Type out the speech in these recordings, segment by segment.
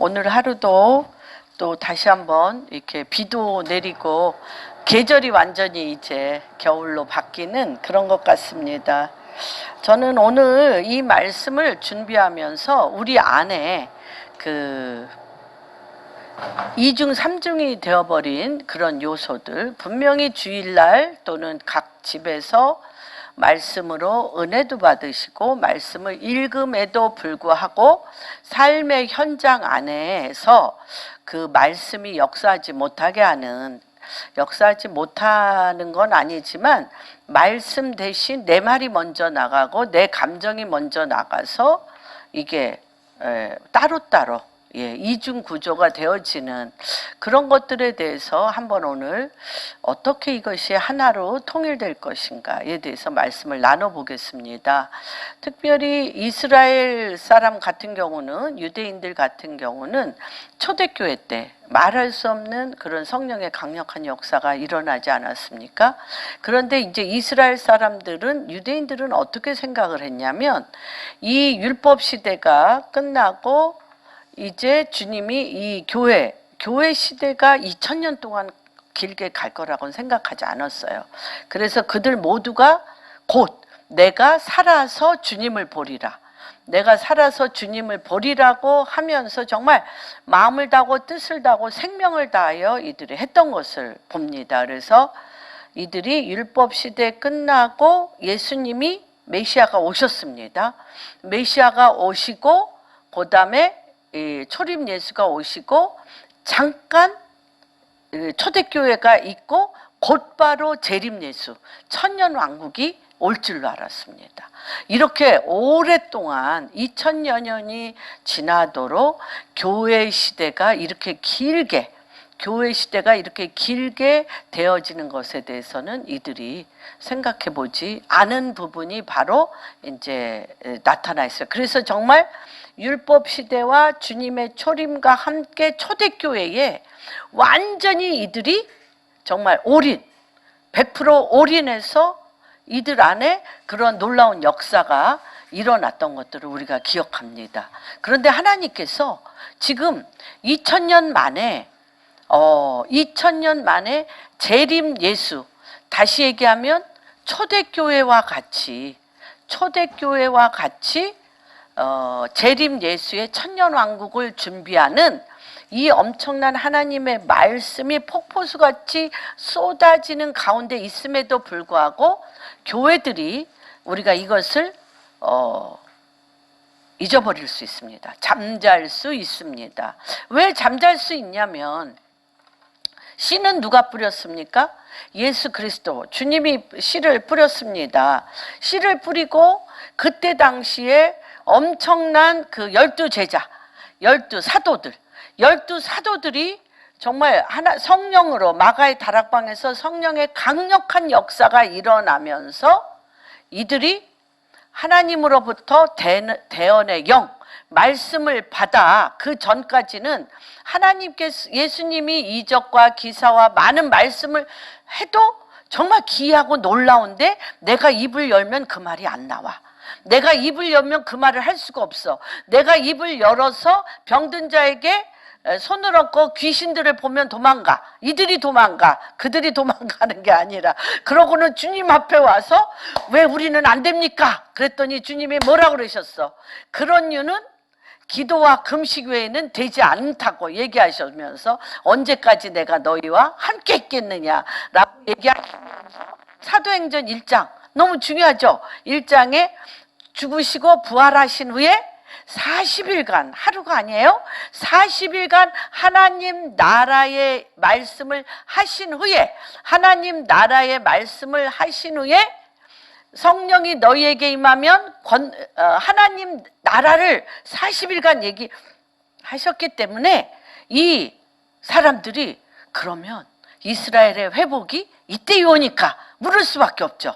오늘 하루도 또 다시 한번 이렇게 비도 내리고 계절이 완전히 이제 겨울로 바뀌는 그런 것 같습니다. 저는 오늘 이 말씀을 준비하면서 우리 안에 그 이중삼중이 되어버린 그런 요소들, 분명히 주일날 또는 각 집에서 말씀으로 은혜도 받으시고 말씀을 읽음에도 불구하고 삶의 현장 안에서 그 말씀이 역사하지 못하게 하는, 역사하지 못하는 건 아니지만 말씀 대신 내 말이 먼저 나가고 내 감정이 먼저 나가서 이게 따로따로 이중 구조가 되어지는 그런 것들에 대해서 한번 오늘 어떻게 이것이 하나로 통일될 것인가에 대해서 말씀을 나눠보겠습니다. 특별히 이스라엘 사람 같은 경우는, 유대인들 같은 경우는 초대교회 때 말할 수 없는 그런 성령의 강력한 역사가 일어나지 않았습니까? 그런데 이제 이스라엘 사람들은, 유대인들은 어떻게 생각을 했냐면 이 율법 시대가 끝나고 이제 주님이 이 교회 시대가 2000년 동안 길게 갈 거라고는 생각하지 않았어요. 그래서 그들 모두가 곧 내가 살아서 주님을 보리라, 내가 살아서 주님을 보리라고 하면서 정말 마음을 다하고 뜻을 다하고 생명을 다하여 이들이 했던 것을 봅니다. 그래서 이들이 율법 시대 끝나고 예수님이 메시아가 오셨습니다. 메시아가 오시고 그 다음에 초림 예수가 오시고 잠깐 초대교회가 있고 곧바로 재림 예수, 천년왕국이 올 줄로 알았습니다. 이렇게 오랫동안 2000여 년이 지나도록 교회 시대가 이렇게 길게 되어지는 것에 대해서는 이들이 생각해 보지 않은 부분이 바로 이제 나타나 있어요. 그래서 정말 율법 시대와 주님의 초림과 함께 초대교회에 완전히 이들이 정말 100% 올인해서 이들 안에 그런 놀라운 역사가 일어났던 것들을 우리가 기억합니다. 그런데 하나님께서 지금 2000년 만에 재림 예수, 다시 얘기하면 초대교회와 같이 재림 예수의 천년왕국을 준비하는 이 엄청난 하나님의 말씀이 폭포수같이 쏟아지는 가운데 있음에도 불구하고 교회들이, 우리가 이것을 잊어버릴 수 있습니다. 잠잘 수 있습니다. 왜 잠잘 수 있냐면, 씨는 누가 뿌렸습니까? 예수 그리스도, 주님이 씨를 뿌렸습니다. 씨를 뿌리고 그때 당시에 엄청난 그 12제자, 12사도들이 정말 성령으로 마가의 다락방에서 성령의 강력한 역사가 일어나면서 이들이 하나님으로부터 대언의 영, 말씀을 받아, 그 전까지는 하나님께서 예수님이 이적과 기사와 많은 말씀을 해도 정말 기이하고 놀라운데 내가 입을 열면 그 말이 안 나와. 내가 입을 열면 그 말을 할 수가 없어. 내가 입을 열어서 병든 자에게 손을 얹고 귀신들을 보면 도망가. 이들이 도망가. 그들이 도망가는 게 아니라, 그러고는 주님 앞에 와서 왜 우리는 안 됩니까? 그랬더니 주님이 뭐라고 그러셨어? 그런 이유는 기도와 금식 외에는 되지 않다고 얘기하시면서 언제까지 내가 너희와 함께 있겠느냐라고 얘기하시면서 사도행전 1장, 너무 중요하죠? 1장에 죽으시고 부활하신 후에 40일간, 하루가 아니에요? 40일간 하나님 나라의 말씀을 하신 후에, 성령이 너희에게 임하면 하나님 나라를 40일간 얘기하셨기 때문에 이 사람들이 그러면 이스라엘의 회복이 이때 오니까 물을 수밖에 없죠.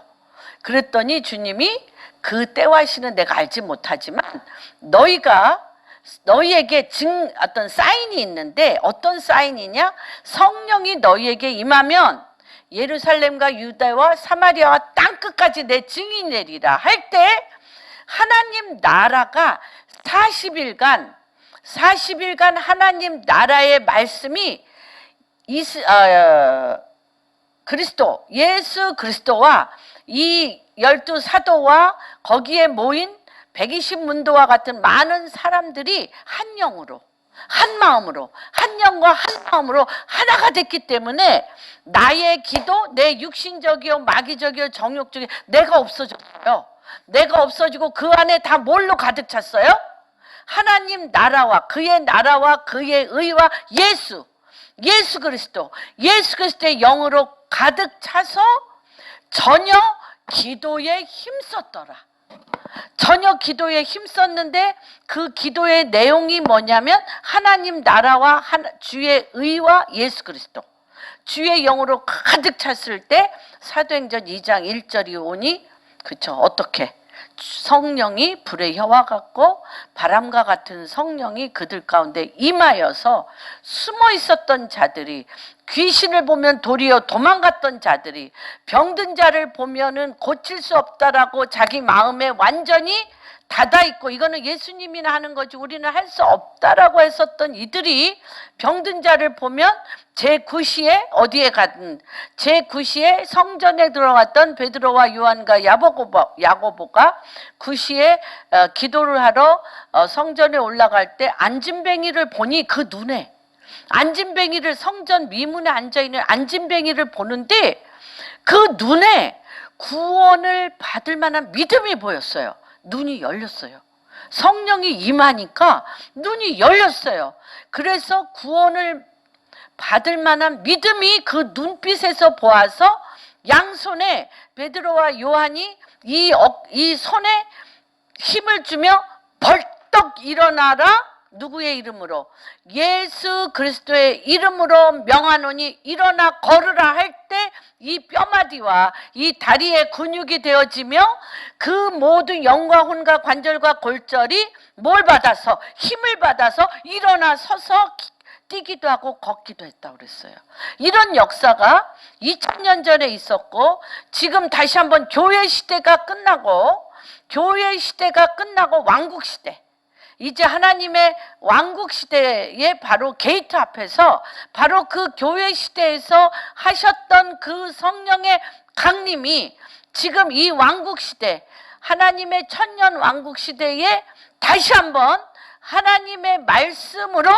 그랬더니 주님이 그 때와 시는 내가 알지 못하지만 너희에게 어떤 사인이 있는데, 어떤 사인이냐? 성령이 너희에게 임하면 예루살렘과 유다와 사마리아와 땅끝까지 내 증인이 되리라 할 때 하나님 나라가 40일간 40일간 하나님 나라의 말씀이 그리스도, 예수 그리스도와 이 12사도와 거기에 모인 120문도와 같은 많은 사람들이 한 영으로, 한 마음으로, 한 영과 한 마음으로 하나가 됐기 때문에 나의 기도, 내 육신적이요 마귀적이요 정욕적이요 내가 없어졌어요. 내가 없어지고 그 안에 다 뭘로 가득 찼어요? 하나님 나라와 그의 의와 예수 그리스도, 예수 그리스도의 영으로 가득 차서 전혀 기도에 힘썼더라. 전혀 기도에 힘썼는데 그 기도의 내용이 뭐냐면 하나님 나라와 주의 의와 예수 그리스도, 주의 영으로 가득 찼을 때 사도행전 2장 1절이 오니 그쵸, 어떻게? 성령이 불의 혀와 같고 바람과 같은 성령이 그들 가운데 임하여서 숨어 있었던 자들이, 귀신을 보면 도리어 도망갔던 자들이, 병든 자를 보면은 고칠 수 없다라고 자기 마음에 완전히 닫아있고 이거는 예수님이나 하는 거지 우리는 할 수 없다라고 했었던 이들이 병든 자를 보면 제9시에 어디에 가든 제9시에 성전에 들어갔던 베드로와 요한과 야고보가 9시에 기도를 하러 성전에 올라갈 때 안진뱅이를 보니 그 눈에 안진뱅이를 성전 미문에 앉아있는 안진뱅이를 보는데 그 눈에 구원을 받을 만한 믿음이 보였어요. 눈이 열렸어요. 성령이 임하니까 눈이 열렸어요. 그래서 구원을 받을 만한 믿음이 그 눈빛에서 보아서 양손에 베드로와 요한이 이 손에 힘을 주며 벌떡 일어나라. 누구의 이름으로? 예수 그리스도의 이름으로 명하노니 일어나 걸으라 할 때 이 뼈마디와 이 다리의 근육이 되어지며 그 모든 영과 혼과 관절과 골절이 뭘 받아서? 힘을 받아서 일어나 서서 뛰기도 하고 걷기도 했다고 그랬어요. 이런 역사가 2000년 전에 있었고 지금 다시 한번 교회 시대가 끝나고 왕국 시대, 이제 하나님의 왕국 시대의 바로 게이트 앞에서 바로 그 교회 시대에서 하셨던 그 성령의 강림이 지금 이 왕국 시대, 하나님의 천년 왕국 시대에 다시 한번 하나님의 말씀으로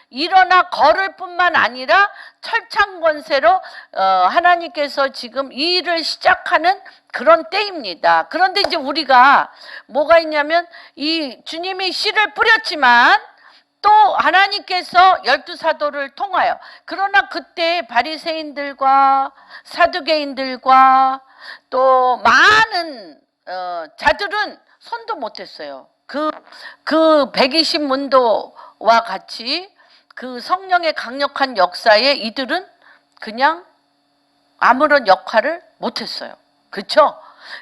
일어나 걸을 뿐만 아니라 철창 권세로 하나님께서 지금 이 일을 시작하는 그런 때입니다. 그런데 이제 우리가 뭐가 있냐면 이 주님이 씨를 뿌렸지만 또 하나님께서 12사도를 통하여, 그러나 그때 바리새인들과 사두개인들과 또 많은 자들은 손도 못했어요. 그 120문도와 같이 그 성령의 강력한 역사에 이들은 그냥 아무런 역할을 못했어요. 그렇죠?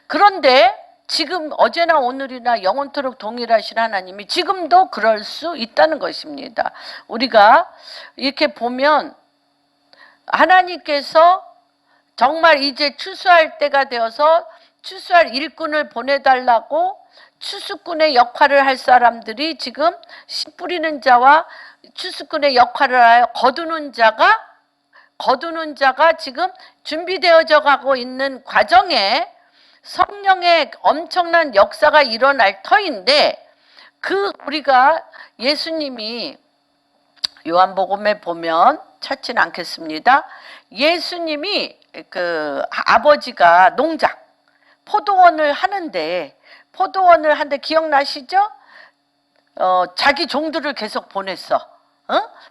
그런데 지금 어제나 오늘이나 영원토록 동일하신 하나님이 지금도 그럴 수 있다는 것입니다. 우리가 이렇게 보면 하나님께서 정말 이제 추수할 때가 되어서 추수할 일꾼을 보내달라고 추수꾼의 역할을 할 사람들이 지금 씨 뿌리는 자와 추수꾼의 역할을 하여 거두는 자가 지금 준비되어져 가고 있는 과정에 성령의 엄청난 역사가 일어날 터인데, 우리가 예수님이 요한복음에 보면 찾지는 않겠습니다. 예수님이 아버지가 포도원을 하는데 기억나시죠? 자기 종들을 계속 보냈어.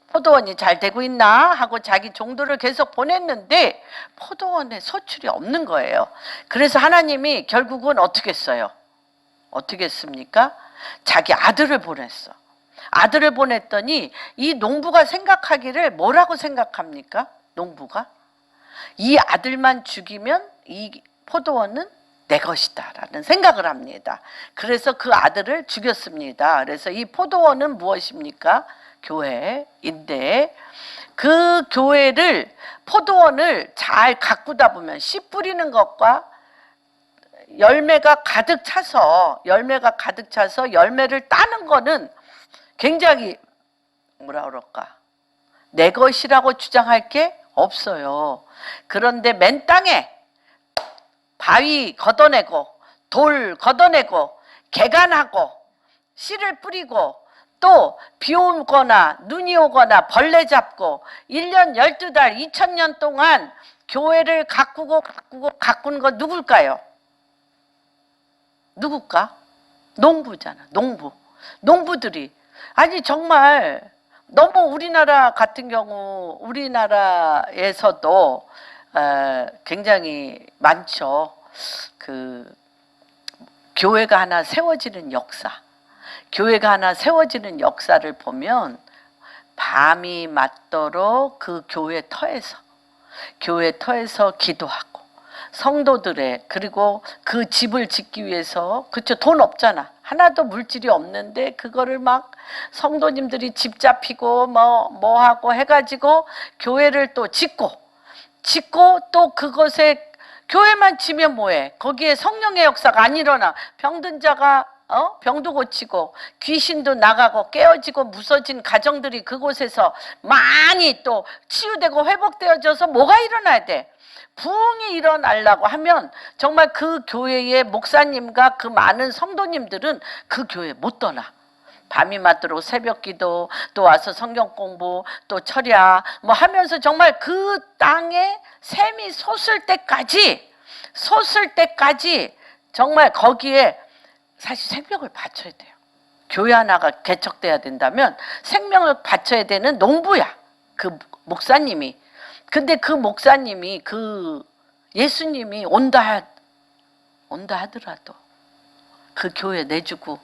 포도원이 잘 되고 있나 하고 자기 종들을 계속 보냈는데 포도원에 소출이 없는 거예요. 그래서 하나님이 결국은 어떻게 했어요? 어떻게 했습니까? 자기 아들을 보냈어. 아들을 보냈더니 이 농부가 생각하기를 뭐라고 생각합니까? 농부가 이 아들만 죽이면 이 포도원은 내 것이다 라는 생각을 합니다. 그래서 그 아들을 죽였습니다. 그래서 이 포도원은 무엇입니까? 교회인데 그 포도원을 잘 가꾸다 보면 씨 뿌리는 것과 열매가 가득 차서 열매를 따는 거는 굉장히 뭐라 그럴까, 내 것이라고 주장할 게 없어요. 그런데 맨 땅에 바위 걷어내고 돌 걷어내고 개간하고 씨를 뿌리고 또 비 오거나 눈이 오거나 벌레 잡고 1년 12달 2000년 동안 교회를 가꾸는 건 누굴까요? 누굴까? 농부잖아. 농부들이. 아니 정말 너무 우리나라 같은 경우 우리나라에서도 굉장히 많죠. 그 교회가 하나 세워지는 역사, 교회가 하나 세워지는 역사를 보면 밤이 맞도록 그 교회 터에서 기도하고 성도들의, 그리고 그 집을 짓기 위해서, 그쵸, 돈 없잖아. 하나도 물질이 없는데 그거를 막 성도님들이 집 잡히고 뭐 하고 해가지고 교회를 또 짓고 또 그것에, 교회만 지면 뭐해? 거기에 성령의 역사가 안 일어나. 병든 자가 병도 고치고 귀신도 나가고 깨어지고 무서진 가정들이 그곳에서 많이 또 치유되고 회복되어져서 뭐가 일어나야 돼? 부흥이 일어나려고 하면 정말 그 교회의 목사님과 그 많은 성도님들은 그 교회 못 떠나. 밤이 맞도록 새벽 기도, 또 와서 성경 공부, 또 철야 뭐 하면서 정말 그 땅에 샘이 솟을 때까지 정말 거기에 사실 생명을 바쳐야 돼요. 교회 하나가 개척돼야 된다면 생명을 바쳐야 되는 농부야, 그 목사님이. 근데 그 목사님이, 그 예수님이 온다 하더라도 그 교회 내주고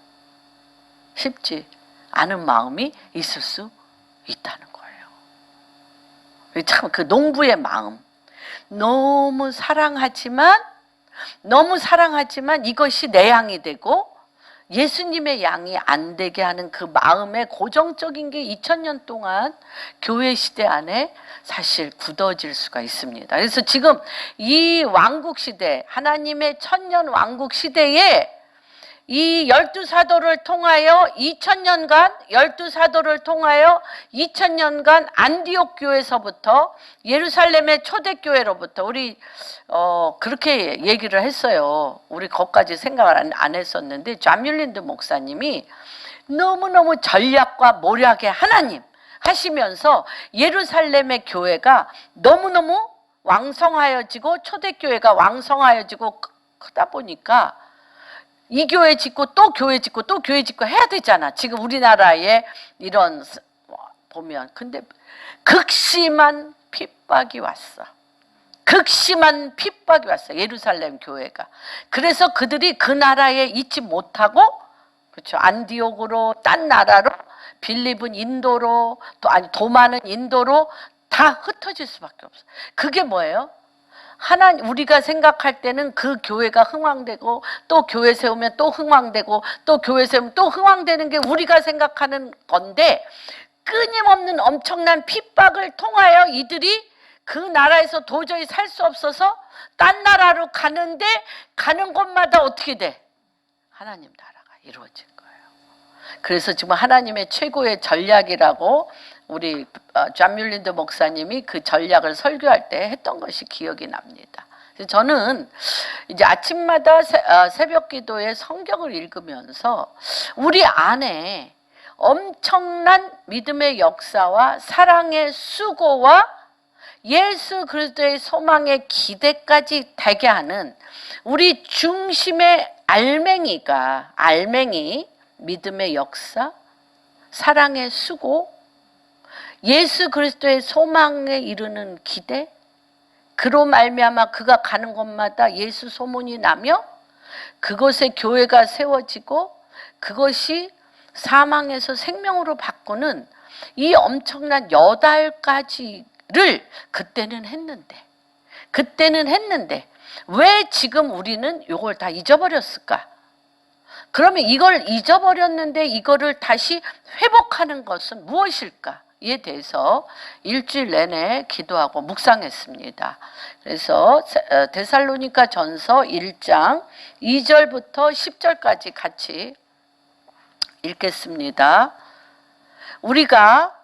싶지 않은 마음이 있을 수 있다는 거예요. 참 그 농부의 마음, 너무 사랑하지만 이것이 내 양이 되고 예수님의 양이 안 되게 하는 그 마음의 고정적인 게 2000년 동안 교회 시대 안에 사실 굳어질 수가 있습니다. 그래서 지금 이 왕국 시대, 하나님의 천년 왕국 시대에 이 12사도를 통하여 2000년간 안디옥 교회에서부터 예루살렘의 초대교회로부터 우리 그렇게 얘기를 했어요. 우리 거기까지 생각을 안 했었는데 잠율린드 목사님이 너무너무 전략과 모략의 하나님 하시면서 예루살렘의 교회가 너무너무 왕성하여지고 초대교회가 왕성하여지고 크다 보니까 이 교회 짓고 또 교회 짓고 또 교회 짓고 해야 되잖아. 지금 우리나라에 이런 보면. 근데 극심한 핍박이 왔어. 예루살렘 교회가. 그래서 그들이 그 나라에 있지 못하고, 그렇죠, 안디옥으로, 딴 나라로, 빌립은 인도로, 도마는 인도로 다 흩어질 수밖에 없어. 그게 뭐예요? 우리가 생각할 때는 그 교회가 흥왕되고 또 교회 세우면 또 흥왕되고 또 교회 세우면 또 흥왕되는 게 우리가 생각하는 건데, 끊임없는 엄청난 핍박을 통하여 이들이 그 나라에서 도저히 살 수 없어서 딴 나라로 가는데, 가는 곳마다 어떻게 돼? 하나님 나라가 이루어진 거예요. 그래서 지금 하나님의 최고의 전략이라고 우리 잠율린드 목사님이 그 전략을 설교할 때 했던 것이 기억이 납니다. 저는 이제 아침마다 새벽 기도에 성경을 읽으면서 우리 안에 엄청난 믿음의 역사와 사랑의 수고와 예수 그리스도의 소망의 기대까지 되게 하는 우리 중심의 알맹이, 믿음의 역사, 사랑의 수고, 예수 그리스도의 소망에 이르는 기대, 그로 말미암아 그가 가는 곳마다 예수 소문이 나며 그곳에 교회가 세워지고 그것이 사망에서 생명으로 바꾸는 이 엄청난 8가지를 그때는 했는데 왜 지금 우리는 이걸 다 잊어버렸을까? 그러면 이걸 잊어버렸는데 이거를 다시 회복하는 것은 무엇일까? 에 대해서 일주일 내내 기도하고 묵상했습니다. 그래서 데살로니가 전서 1장 2절부터 10절까지 같이 읽겠습니다. 우리가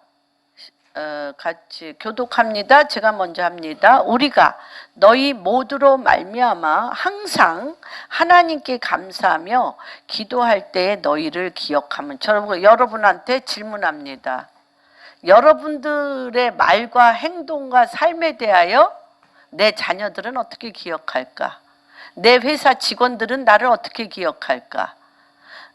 같이 교독합니다. 제가 먼저 합니다. 우리가 너희 모두로 말미암아 항상 하나님께 감사하며 기도할 때에 너희를 기억하면. 여러분한테 질문합니다. 여러분들의 말과 행동과 삶에 대하여 내 자녀들은 어떻게 기억할까? 내 회사 직원들은 나를 어떻게 기억할까?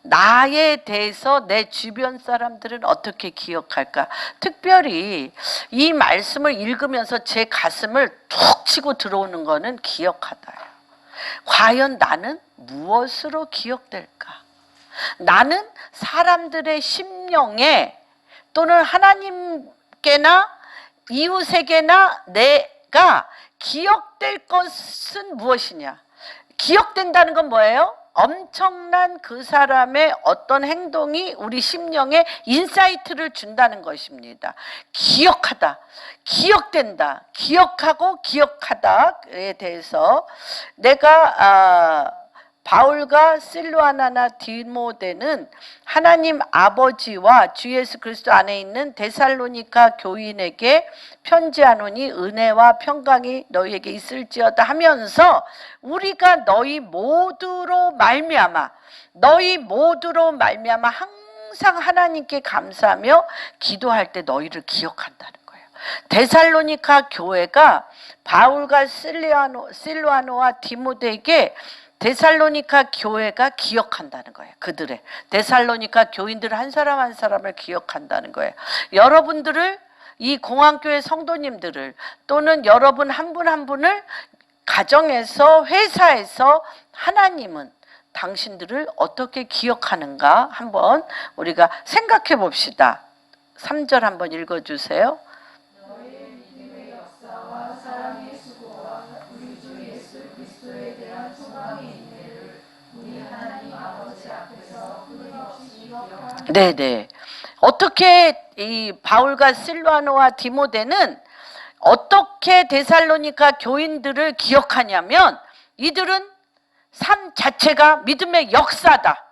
나에 대해서 내 주변 사람들은 어떻게 기억할까? 특별히 이 말씀을 읽으면서 제 가슴을 툭 치고 들어오는 거는 기억하다예요. 과연 나는 무엇으로 기억될까? 나는 사람들의 심령에 또는 하나님께나 이웃에게나 내가 기억될 것은 무엇이냐? 기억된다는 건 뭐예요? 엄청난 그 사람의 어떤 행동이 우리 심령에 인사이트를 준다는 것입니다. 기억하다, 기억된다, 기억하고 기억하다에 대해서 내가 바울과 실루아나나 디모데는 하나님 아버지와 주 예수 그리스도 안에 있는 데살로니가 교인에게 편지하노니 은혜와 평강이 너희에게 있을지어다 하면서 우리가 너희 모두로 말미암아 항상 하나님께 감사하며 기도할 때 너희를 기억한다는 거예요. 데살로니가 교회가 바울과 실루아노와 디모데에게 데살로니가 교회가 기억한다는 거예요. 그들의 데살로니가 교인들 한 사람 한 사람을 기억한다는 거예요. 여러분들을, 이 공항교회 성도님들을, 또는 여러분 한 분 한 분을 가정에서, 회사에서 하나님은 당신들을 어떻게 기억하는가 한번 우리가 생각해 봅시다. 3절 한번 읽어주세요. 너희의 믿음의 역사와 사랑의 수고와 우리 주 예수 그리스도에 대한 소망의 인내를 우리 하나님 아버지 앞에서 끊임없이 기억하라. 네네. 어떻게 이 바울과 실루아노와 디모데는 어떻게 데살로니가 교인들을 기억하냐면, 이들은 삶 자체가 믿음의 역사다.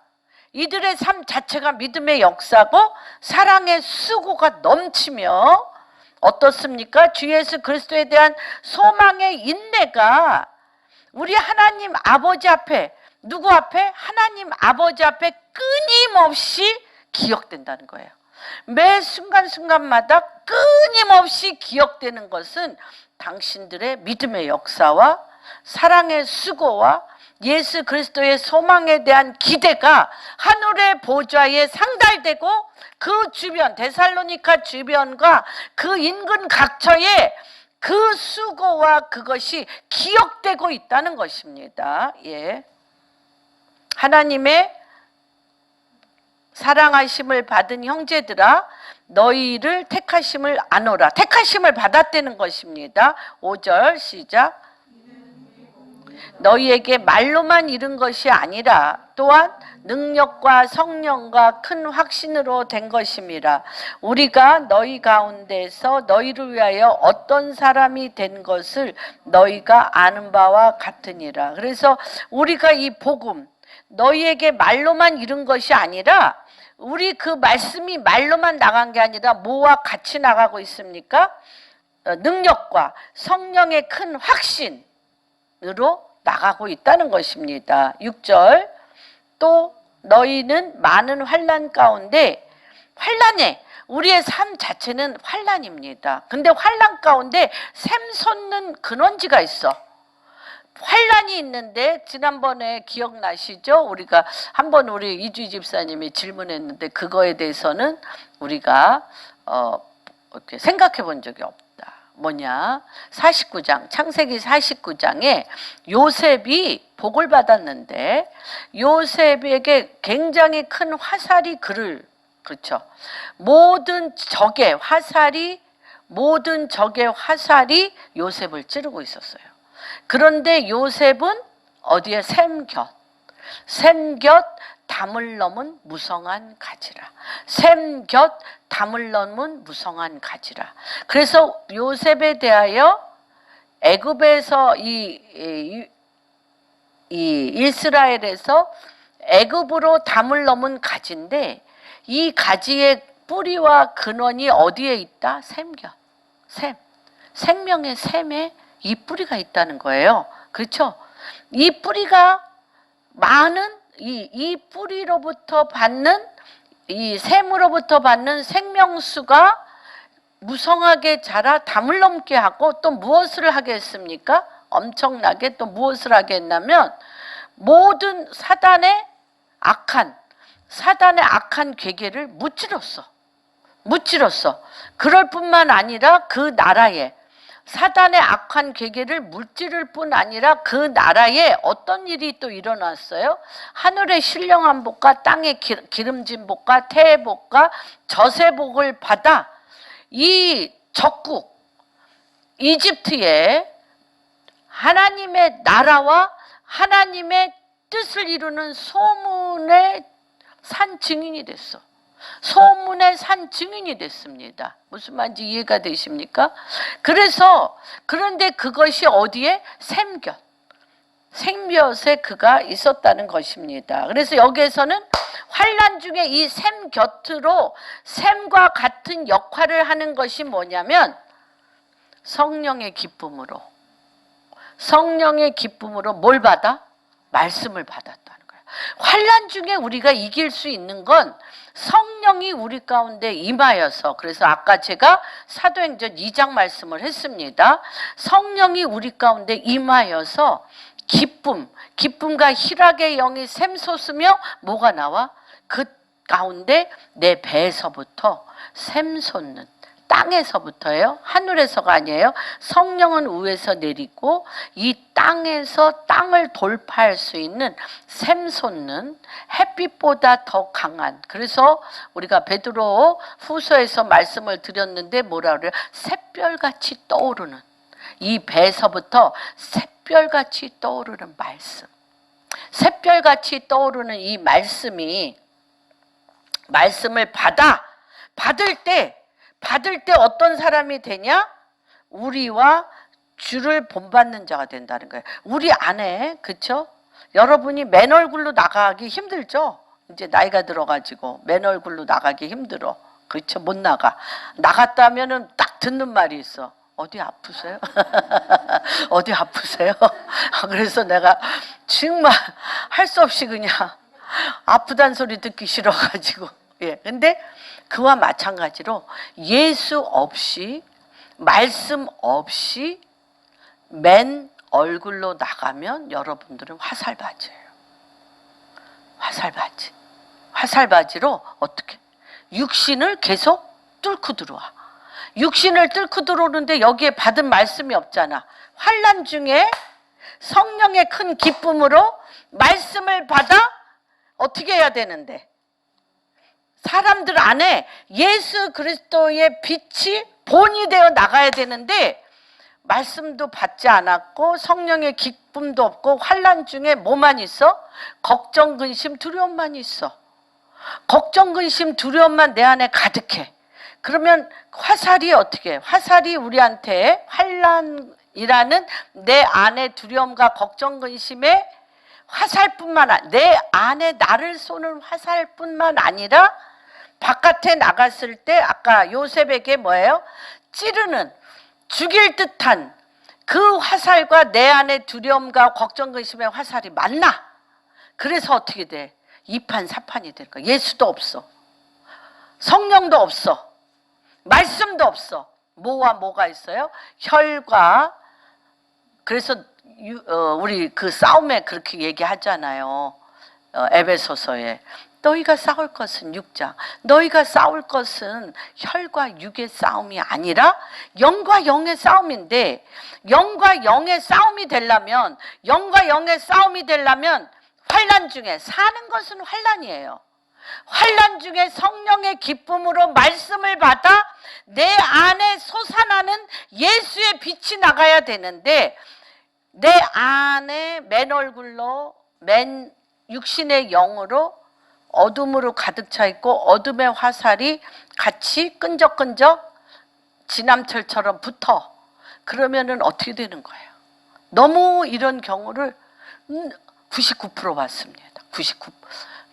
이들의 삶 자체가 믿음의 역사고 사랑의 수고가 넘치며 어떻습니까? 주 예수 그리스도에 대한 소망의 인내가 우리 하나님 아버지 앞에, 누구 앞에? 하나님 아버지 앞에 끊임없이 기억된다는 거예요. 매 순간순간마다 끊임없이 기억되는 것은 당신들의 믿음의 역사와 사랑의 수고와 예수 그리스도의 소망에 대한 기대가 하늘의 보좌에 상달되고 그 주변, 데살로니가 주변과 그 인근 각처에 그 수고와 그것이 기억되고 있다는 것입니다. 예. 하나님의 사랑하심을 받은 형제들아, 너희를 택하심을 아노라. 택하심을 받았다는 것입니다. 5절 시작. 너희에게 말로만 이른 것이 아니라 또한 능력과 성령과 큰 확신으로 된 것임이라. 우리가 너희 가운데서 너희를 위하여 어떤 사람이 된 것을 너희가 아는 바와 같으니라. 그래서 우리가 이 복음, 너희에게 말로만 이른 것이 아니라, 우리 그 말씀이 말로만 나간 게 아니라 뭐와 같이 나가고 있습니까? 능력과 성령의 큰 확신으로 나가고 있다는 것입니다. 6절. 또 너희는 많은 환난 가운데, 환난에, 우리의 삶 자체는 환난입니다. 근데 환난 가운데 샘솟는 근원지가 있어. 환난이 있는데, 지난번에 기억나시죠? 우리가 한번 우리 이주희 집사님이 질문했는데 그거에 대해서는 우리가 이렇게 생각해 본 적이 없다. 뭐냐? 49장, 창세기 49장에 요셉이 복을 받았는데 요셉에게 굉장히 큰 화살이 그렇죠. 모든 적의 화살이 요셉을 찌르고 있었어요. 그런데 요셉은 어디에? 샘 곁 담을 넘은 무성한 가지라. 샘 곁 담을 넘은 무성한 가지라. 그래서 요셉에 대하여 애굽에서 이 이스라엘에서 애굽으로 담을 넘은 가지인데, 이 가지의 뿌리와 근원이 어디에 있다? 샘겨. 샘. 생명의 샘에 이 뿌리가 있다는 거예요. 그렇죠? 이 뿌리가 많은 이 뿌리로부터 받는 이 샘으로부터 받는 생명수가 무성하게 자라 담을 넘게 하고 또 무엇을 하게 했습니까? 엄청나게 또 무엇을 하게 했냐면 모든 사단의 악한 괴계를 무찌렀어. 그럴 뿐만 아니라 그 나라에 사단의 악한 괴계를 물찌를 뿐 아니라 그 나라에 어떤 일이 또 일어났어요? 하늘의 신령한 복과 땅의 기름진 복과 태의 복과 젖의 복을 받아 이 적국 이집트에 하나님의 나라와 하나님의 뜻을 이루는 소문의 산 증인이 됐어. 소문의 산 증인이 됐습니다. 무슨 말인지 이해가 되십니까? 그런데 그것이 어디에? 샘곁에 그가 있었다는 것입니다. 그래서 여기에서는 환난 중에 이 샘 곁으로 샘과 같은 역할을 하는 것이 뭐냐면 성령의 기쁨으로 뭘 받아? 말씀을 받았다는 거예요. 환난 중에 우리가 이길 수 있는 건 성령이 우리 가운데 임하여서, 그래서 아까 제가 사도행전 2장 말씀을 했습니다. 성령이 우리 가운데 임하여서 기쁨과 희락의 영이 샘솟으며 뭐가 나와? 그 가운데 내 배에서부터 샘솟는, 땅에서부터예요. 하늘에서가 아니에요. 성령은 위에서 내리고 이 땅에서 땅을 돌파할 수 있는 샘솟는 햇빛보다 더 강한, 그래서 우리가 베드로 후서에서 말씀을 드렸는데 뭐라 그래요? 샛별같이 떠오르는, 이 배에서부터 샛별같이 떠오르는 말씀, 샛별같이 떠오르는 이 말씀을 받을 때 어떤 사람이 되냐? 우리와 주를 본받는 자가 된다는 거예요. 우리 안에, 그렇죠? 여러분이 맨 얼굴로 나가기 힘들죠? 이제 나이가 들어가지고 맨 얼굴로 나가기 힘들어. 그렇죠? 못 나갔다면은 딱 듣는 말이 있어. 어디 아프세요? 어디 아프세요? 그래서 내가 정말 할 수 없이 그냥 아프단 소리 듣기 싫어가지고. 예. 근데 그와 마찬가지로 예수 없이, 말씀 없이 맨 얼굴로 나가면 여러분들은 화살바지예요. 화살바지로 어떻게? 육신을 계속 뚫고 들어와. 육신을 뚫고 들어오는데 여기에 받은 말씀이 없잖아. 환난 중에 성령의 큰 기쁨으로 말씀을 받아 어떻게 해야 되는데? 사람들 안에 예수 그리스도의 빛이 본이 되어 나가야 되는데 말씀도 받지 않았고 성령의 기쁨도 없고 환난 중에 뭐만 있어? 걱정, 근심, 두려움만 있어. 걱정, 근심, 두려움만 내 안에 가득해. 그러면 화살이 어떻게 해? 화살이 우리한테 환난이라는 내 안에 두려움과 걱정, 근심에 화살뿐만 아니라 내 안에 나를 쏘는 화살뿐만 아니라 바깥에 나갔을 때 아까 요셉에게 뭐예요? 찌르는, 죽일 듯한 그 화살과 내 안에 두려움과 걱정, 근심의 화살이 만나. 그래서 어떻게 돼? 2판 4판이 되는 거야. 예수도 없어, 성령도 없어, 말씀도 없어. 뭐가 있어요? 혈과. 그래서 우리 그 싸움에 그렇게 얘기하잖아요. 에베소서에 너희가 싸울 것은 육장, 너희가 싸울 것은 혈과 육의 싸움이 아니라 영과 영의 싸움인데, 영과 영의 싸움이 되려면 환난 중에 사는 것은 환난이에요. 환난 중에 성령의 기쁨으로 말씀을 받아 내 안에 솟아나는 예수의 빛이 나가야 되는데, 내 안에 맨 얼굴로 맨 육신의 영으로 어둠으로 가득 차 있고 어둠의 화살이 같이 끈적끈적 지남철처럼 붙어. 그러면은 어떻게 되는 거예요? 너무 이런 경우를 99% 봤습니다.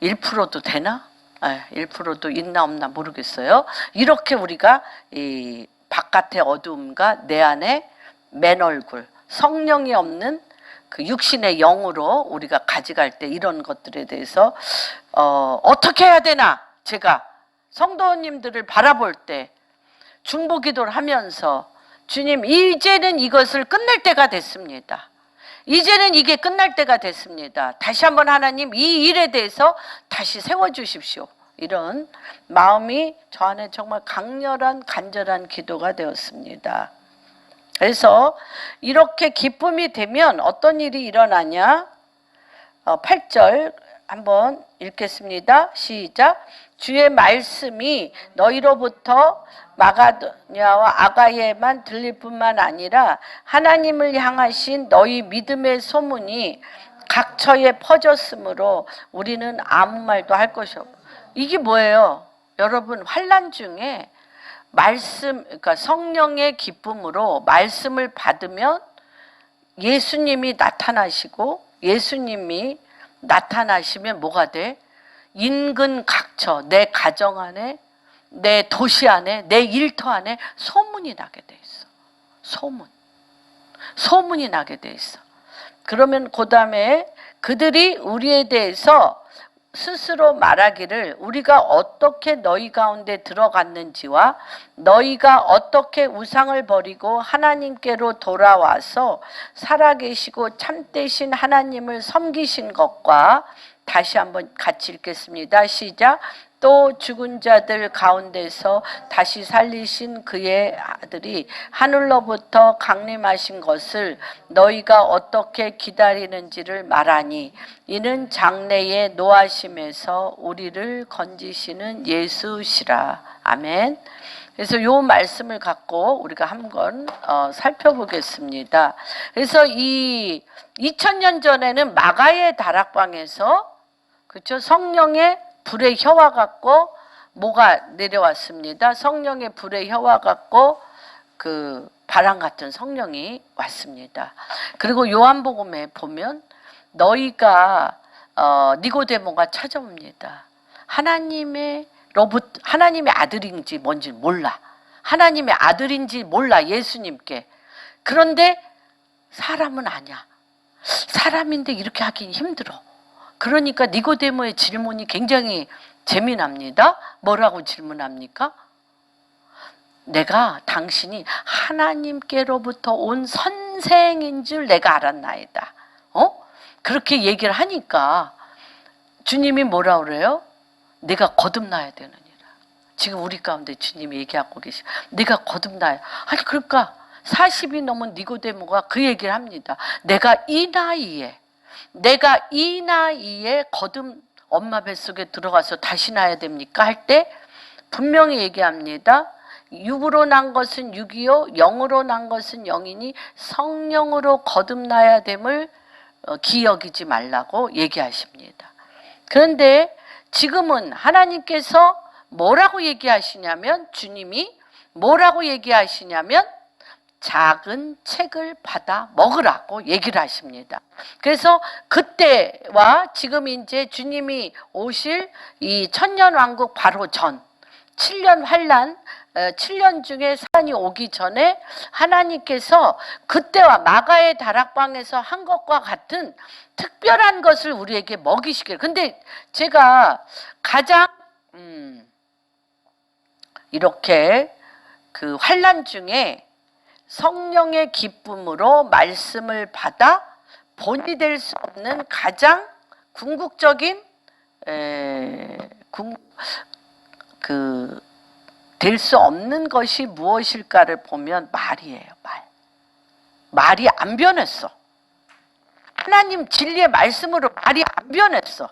1%도 되나? 1%도 있나 없나 모르겠어요. 이렇게 우리가 이 바깥의 어두움과 내 안에 맨 얼굴, 성령이 없는 그 육신의 영으로 우리가 가져갈 때 이런 것들에 대해서 어떻게 해야 되나, 제가 성도님들을 바라볼 때 중보기도를 하면서 주님, 이제는 이것을 끝낼 때가 됐습니다. 이제는 이게 끝날 때가 됐습니다. 다시 한번 하나님 이 일에 대해서 다시 세워주십시오. 이런 마음이 저 안에 정말 강렬한 간절한 기도가 되었습니다. 그래서 이렇게 기쁨이 되면 어떤 일이 일어나냐? 8절 한번 읽겠습니다. 시작. 주의 말씀이 너희로부터 마가도냐와 아가예만 들릴 뿐만 아니라 하나님을 향하신 너희 믿음의 소문이 각처에 퍼졌으므로 우리는 아무 말도 할 것이 없고. 이게 뭐예요? 여러분, 환난 중에 말씀, 그러니까 성령의 기쁨으로 말씀을 받으면 예수님이 나타나시고, 예수님이 나타나시면 뭐가 돼? 인근 각처, 내 가정 안에, 내 도시 안에, 내 일터 안에 소문이 나게 돼 있어. 소문이 나게 돼 있어. 그러면 그 다음에 그들이 우리에 대해서 스스로 말하기를 우리가 어떻게 너희 가운데 들어갔는지와 너희가 어떻게 우상을 버리고 하나님께로 돌아와서 살아계시고 참되신 하나님을 섬기신 것과, 다시 한번 같이 읽겠습니다. 시작. 또 죽은 자들 가운데서 다시 살리신 그의 아들이 하늘로부터 강림하신 것을 너희가 어떻게 기다리는지를 말하니 이는 장래의 노하심에서 우리를 건지시는 예수시라. 아멘. 그래서 이 말씀을 갖고 우리가 한번 살펴보겠습니다. 그래서 이 2000년 전에는 마가의 다락방에서, 그렇죠, 성령의 불의 혀와 같고 뭐가 내려왔습니다. 성령의 불의 혀와 같고 그 바람 같은 성령이 왔습니다. 그리고 요한복음에 보면 너희가 니고데모가 찾아옵니다. 하나님의 아들인지 뭔지 몰라. 하나님의 아들인지 몰라, 예수님께. 그런데 사람은 아니야. 사람인데 이렇게 하기 힘들어. 그러니까 니고데모의 질문이 굉장히 재미납니다. 뭐라고 질문합니까? 내가 당신이 하나님께로부터 온 선생인 줄 내가 알았나이다. 그렇게 얘기를 하니까 주님이 뭐라 그래요? 내가 거듭나야 되느니라. 지금 우리 가운데 주님이 얘기하고 계시죠. 내가 거듭나야. 아니, 그러니까 40이 넘은 니고데모가 그 얘기를 합니다. 내가 이 나이에 거듭 엄마 뱃속에 들어가서 다시 나야 됩니까? 할 때 분명히 얘기합니다. 육으로 난 것은 육이요 영으로 난 것은 영이니 성령으로 거듭나야 됨을 기억이지 말라고 얘기하십니다. 그런데 지금은 하나님께서 뭐라고 얘기하시냐면, 주님이 뭐라고 얘기하시냐면 작은 책을 받아 먹으라고 얘기를 하십니다. 그래서 그때와 지금 이제 주님이 오실 이 천년왕국 바로 전 7년 환란, 7년 중에 사단이 오기 전에 하나님께서 그때와 마가의 다락방에서 한 것과 같은 특별한 것을 우리에게 먹이시길. 근데 제가 가장 이렇게 그 환란 중에 성령의 기쁨으로 말씀을 받아 본이 될 수 없는 가장 궁극적인 될 수 없는 것이 무엇일까를 보면 말이에요. 말이 안 변했어. 하나님 진리의 말씀으로 말이 안 변했어.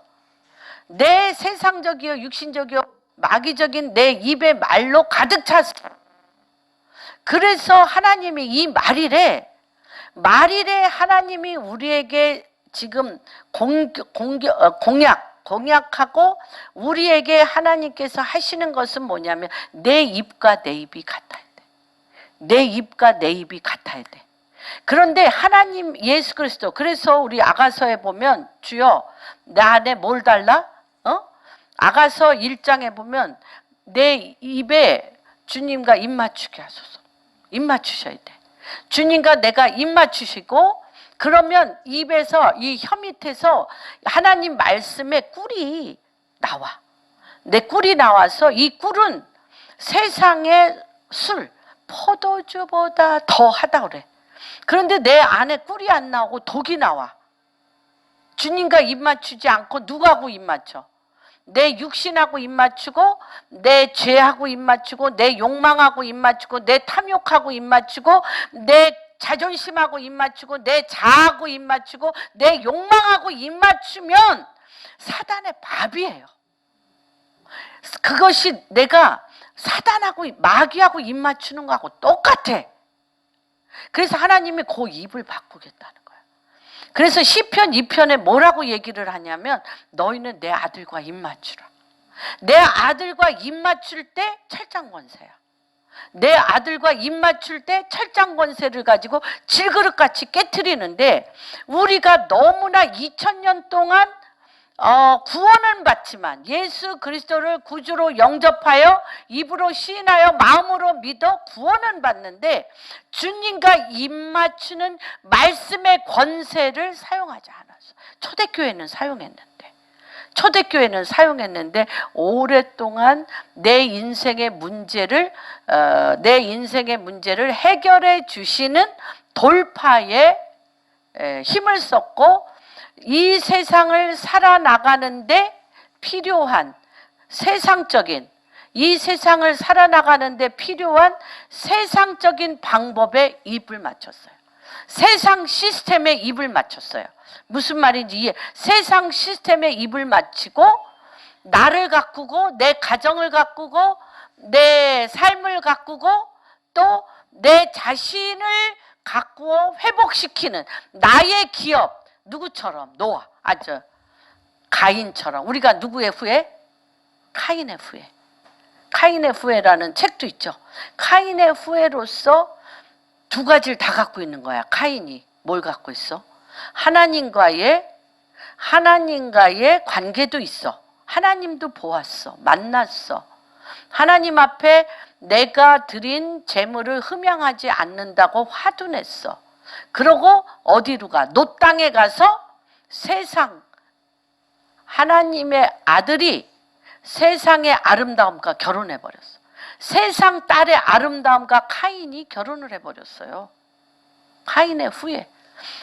내 세상적이요 육신적이요 마귀적인 내 입의 말로 가득 찼어. 그래서 하나님이 이 말일에 하나님이 우리에게 지금 공약하고 우리에게 하나님께서 하시는 것은 뭐냐면 내 입과 내 입이 같아야 돼. 내 입과 내 입이 같아야 돼. 그런데 하나님 예수 그리스도, 그래서 우리 아가서에 보면 주여 나 안에 뭘 달라? 아가서 1장에 보면 내 입에 주님과 입 맞추게 하소서. 입 맞추셔야 돼. 주님과 내가 입 맞추시고, 그러면 입에서, 이 혀 밑에서 하나님 말씀의 꿀이 나와. 내 꿀이 나와서 이 꿀은 세상의 술, 포도주보다 더 하다 그래. 그런데 내 안에 꿀이 안 나오고 독이 나와. 주님과 입 맞추지 않고 누구하고 입 맞춰? 내 육신하고 입 맞추고, 내 죄하고 입 맞추고, 내 욕망하고 입 맞추고, 내 탐욕하고 입 맞추고, 내 자존심하고 입 맞추고, 내 자아하고 입 맞추고, 내 욕망하고 입 맞추면 사단의 밥이에요. 그것이 내가 사단하고 마귀하고 입 맞추는 거하고 똑같아. 그래서 하나님이 그 입을 바꾸겠다는 거야. 그래서 시편 2편에 뭐라고 얘기를 하냐면, 너희는 내 아들과 입 맞추라. 내 아들과 입 맞출 때 철장 권세야. 내 아들과 입 맞출 때 철장 권세를 가지고 질그릇같이 깨트리는데, 우리가 너무나 2000년 동안 구원은 받지만 예수 그리스도를 구주로 영접하여 입으로 시인하여 마음으로 믿어 구원은 받는데, 주님과 입 맞추는 말씀의 권세를 사용하지 않았어. 초대교회는 사용했는데 오랫동안 내 인생의 문제를 해결해 주시는 돌파에 힘을 썼고, 이 세상을 살아나가는데 필요한 세상적인 방법에 입을 맞췄어요. 세상 시스템에 입을 맞췄어요. 무슨 말인지 이해. 세상 시스템에 입을 맞추고 나를 가꾸고, 내 가정을 가꾸고, 내 삶을 가꾸고, 또 내 자신을 가꾸어 회복시키는 나의 기업. 누구처럼? 노아, 가인처럼. 우리가 누구의 후예? 카인의 후예. 카인의 후예라는 책도 있죠. 카인의 후예로서 두 가지를 다 갖고 있는 거야. 카인이 뭘 갖고 있어? 하나님과의 관계도 있어. 하나님도 보았어. 만났어. 하나님 앞에 내가 드린 재물을 흠양하지 않는다고 화도 냈어. 그러고 어디로 가? 노 땅에 가서 하나님의 아들이 세상의 아름다움과 결혼해버렸어. 세상 딸의 아름다움과 카인이 결혼을 해버렸어요. 카인의 후예.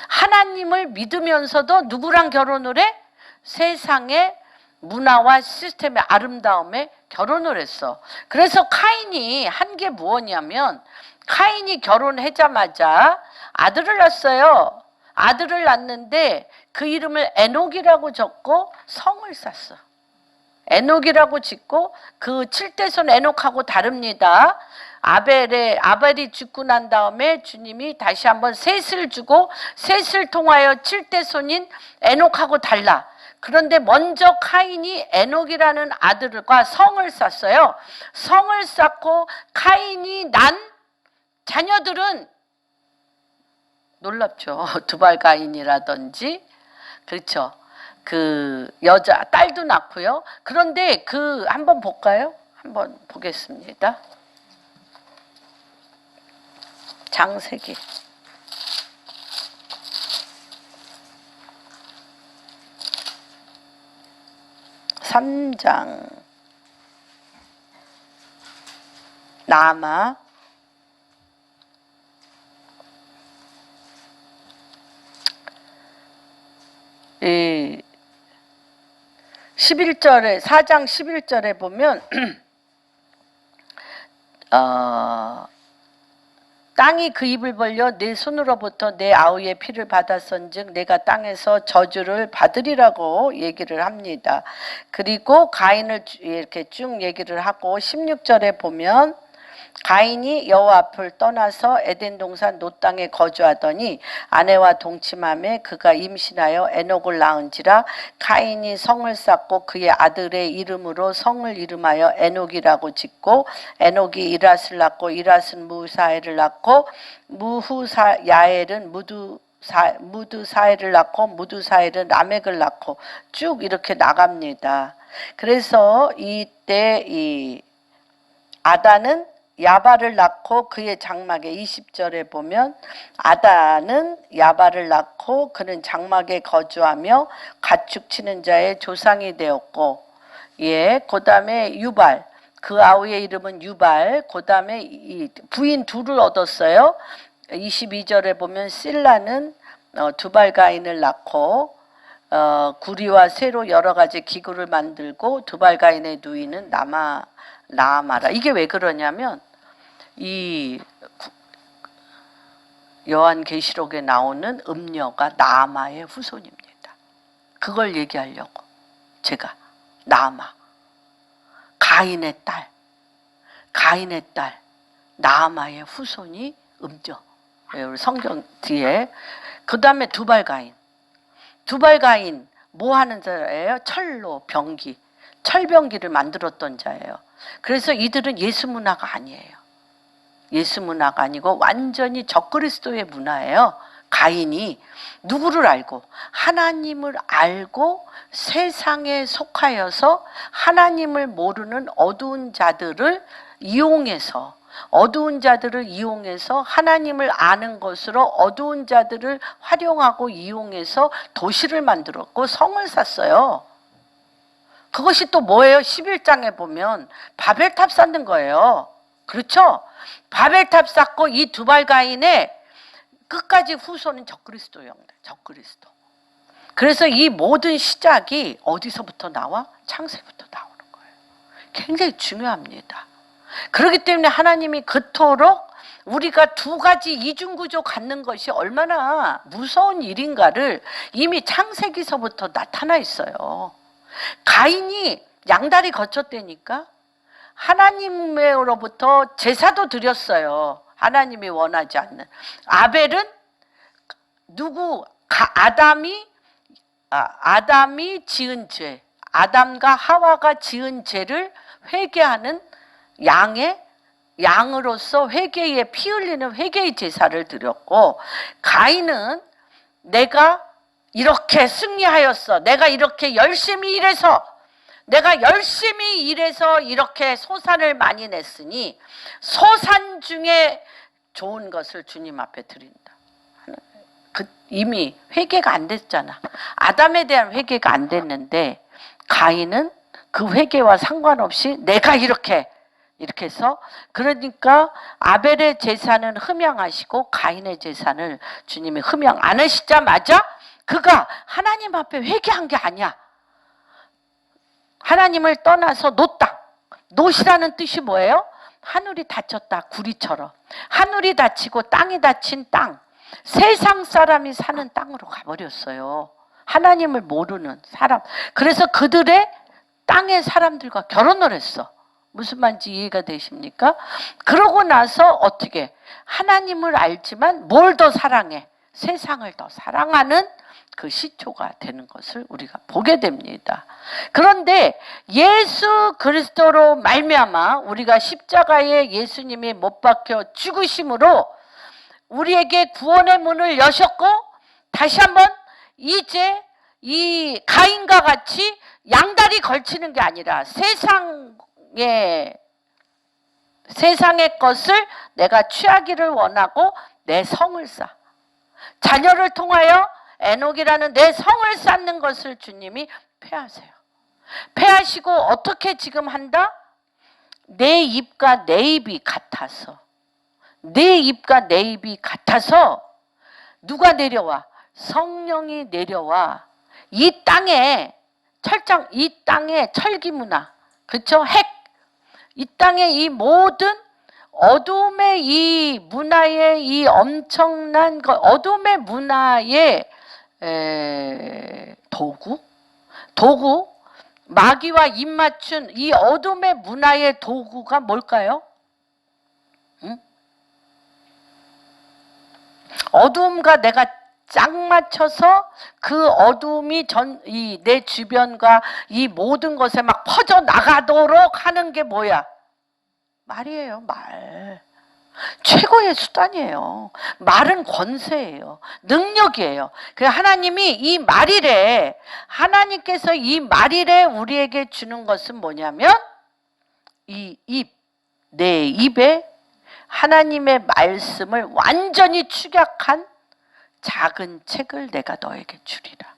하나님을 믿으면서도 누구랑 결혼을 해? 세상의 문화와 시스템의 아름다움에 결혼을 했어. 그래서 카인이 한 게 무엇이냐면, 카인이 결혼하자마자 아들을 낳았어요. 아들을 낳는데 그 이름을 에녹이라고 적고 성을 쌌어. 에녹이라고 짓고, 그 7대손 에녹하고 다릅니다. 아벨이 죽고 난 다음에 주님이 다시 한번 셋을 주고, 셋을 통하여 7대손인 에녹하고 달라. 그런데 먼저 카인이 에녹이라는 아들과 성을 쌓았어요. 성을 쌓고 카인이 난 자녀들은 놀랍죠. 두발가인이라든지, 그렇죠. 그 여자 딸도 낳고요. 그런데 한번 볼까요? 한번 보겠습니다. 장세기 3장 나아마 11절에 4장 11절에 보면 땅이 그 입을 벌려 내 손으로부터 내 아우의 피를 받았은즉 내가 땅에서 저주를 받으리라고 얘기를 합니다. 그리고 가인을 이렇게 쭉 얘기를 하고 16절에 보면 가인이 여호와 앞을 떠나서 에덴 동산 노 땅에 거주하더니 아내와 동침하며 그가 임신하여 에녹을 낳은지라 가인이 성을 쌓고 그의 아들의 이름으로 성을 이름하여 에녹이라고 짓고 에녹이 이랏을 낳고 이랏은 무사엘을 낳고 무후야엘은 무드사엘을 낳고 무드사엘은 라멕을 낳고 쭉 이렇게 나갑니다. 그래서 이때 이 아다는 야발을 낳고 그의 장막에 20절에 보면 아다는 야발을 낳고 그는 장막에 거주하며 가축 치는 자의 조상이 되었고, 예, 그다음에 유발, 그 아우의 이름은 유발, 그다음에 이 부인 둘을 얻었어요. 22절에 보면 실라는 두발가인을 낳고 구리와 쇠로 여러 가지 기구를 만들고 두발가인의 누이는 나아마라. 이게 왜 그러냐면 이 요한계시록에 나오는 음녀가 나아마의 후손입니다. 그걸 얘기하려고 제가 나아마, 가인의 딸 나아마의 후손이 음녀. 성경 뒤에. 그 다음에 두발가인 뭐 하는 자예요? 철로 병기, 철병기를 만들었던 자예요. 그래서 이들은 예수 문화가 아니에요. 예수 문화가 아니고 완전히 적그리스도의 문화예요. 가인이 누구를 알고? 하나님을 알고 세상에 속하여서 하나님을 모르는 어두운 자들을 이용해서 하나님을 아는 것으로 어두운 자들을 활용하고 이용해서 도시를 만들었고 성을 샀어요. 그것이 또 뭐예요? 11장에 보면 바벨탑 쌓는 거예요. 그렇죠? 바벨탑 쌓고 이 두발가인의 끝까지 후손은 적그리스도형들, 적그리스도. 그래서 이 모든 시작이 어디서부터 나와? 창세부터 나오는 거예요. 굉장히 중요합니다. 그렇기 때문에 하나님이 그토록 우리가 두 가지 이중구조 갖는 것이 얼마나 무서운 일인가를 이미 창세기서부터 나타나 있어요. 가인이 양다리 거쳤다니까 하나님으로부터 제사도 드렸어요. 하나님이 원하지 않는. 아벨은 아담이 지은 죄, 아담과 하와가 지은 죄를 회개하는 양으로서 회개에 피 흘리는 회개의 제사를 드렸고, 가인은 내가 이렇게 승리하였어, 내가 이렇게 열심히 일해서 이렇게 소산을 많이 냈으니 소산 중에 좋은 것을 주님 앞에 드린다. 이미 회개가 안 됐잖아. 아담에 대한 회개가 안 됐는데 가인은 그 회개와 상관없이 내가 이렇게 해서, 그러니까 아벨의 제사는 흠양하시고 가인의 제사는 주님이 흠양 안 하시자마자 그가 하나님 앞에 회개한 게 아니야. 하나님을 떠나서 놋이라는 뜻이 뭐예요? 하늘이 닫혔다, 구리처럼. 하늘이 닫히고 땅이 닫힌 땅, 세상 사람이 사는 땅으로 가버렸어요. 하나님을 모르는 사람. 그래서 그들의 땅의 사람들과 결혼을 했어. 무슨 말인지 이해가 되십니까? 그러고 나서 어떻게? 하나님을 알지만 뭘 더 사랑해? 세상을 더 사랑하는 그 시초가 되는 것을 우리가 보게 됩니다. 그런데 예수 그리스도로 말미암아 우리가 십자가에 예수님이 못 박혀 죽으심으로 우리에게 구원의 문을 여셨고, 다시 한번 이제 이 가인과 같이 양다리 걸치는 게 아니라 세상의 것을 내가 취하기를 원하고 내 성을 쌓아, 자녀를 통하여 에녹이라는 내 성을 쌓는 것을 주님이 폐하세요. 폐하시고 어떻게 지금 한다? 내 입과 내 입이 같아서 누가 내려와? 성령이 내려와 이 땅에 철기 문화, 그렇죠? 이 땅에 이 모든 어둠의 이 문화의 이 엄청난 어둠의 문화의 도구, 마귀와 입맞춘 이 어둠의 문화의 도구가 뭘까요? 어둠과 내가 짝 맞춰서 그 어둠이 내 주변과 이 모든 것에 막 퍼져 나가도록 하는 게 뭐야? 말이에요, 말. 최고의 수단이에요. 말은 권세예요. 능력이에요. 그래서 하나님이 이 말일에, 하나님께서 이 말일에 우리에게 주는 것은 뭐냐면 이 입, 내 입에 하나님의 말씀을 완전히 축약한 작은 책을 내가 너에게 주리라.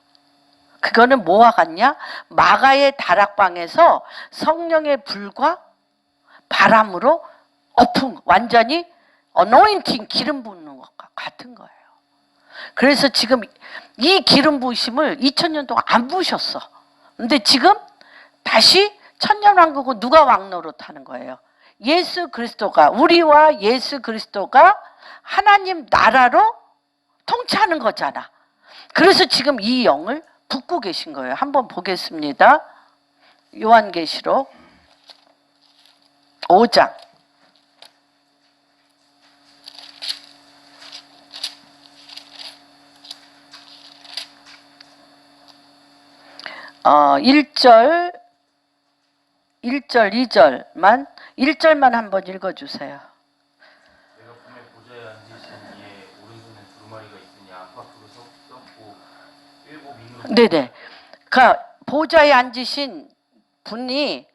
그거는 뭐와 같냐? 마가의 다락방에서 성령의 불과 바람으로 완전히 어노인팅, 기름 붓는 것과 같은 거예요. 그래서 지금 이 기름 부으심을 2000년 동안 안 부으셨어. 근데 지금 다시 천년왕국은 누가 왕노릇 하는 거예요? 예수 그리스도가, 우리와 예수 그리스도가 하나님 나라로 통치하는 거잖아. 그래서 지금 이 영을 붓고 계신 거예요. 한번 보겠습니다. 요한계시록 5장 1절, 2절만 한번 읽어주세요. 내가 품에 보좌에 앉으신 이의 오른손에 두루마리가 있으니 안팎으로 썩고 일곱 인으로. 네네. 그러니까 보좌에 앉으신 분이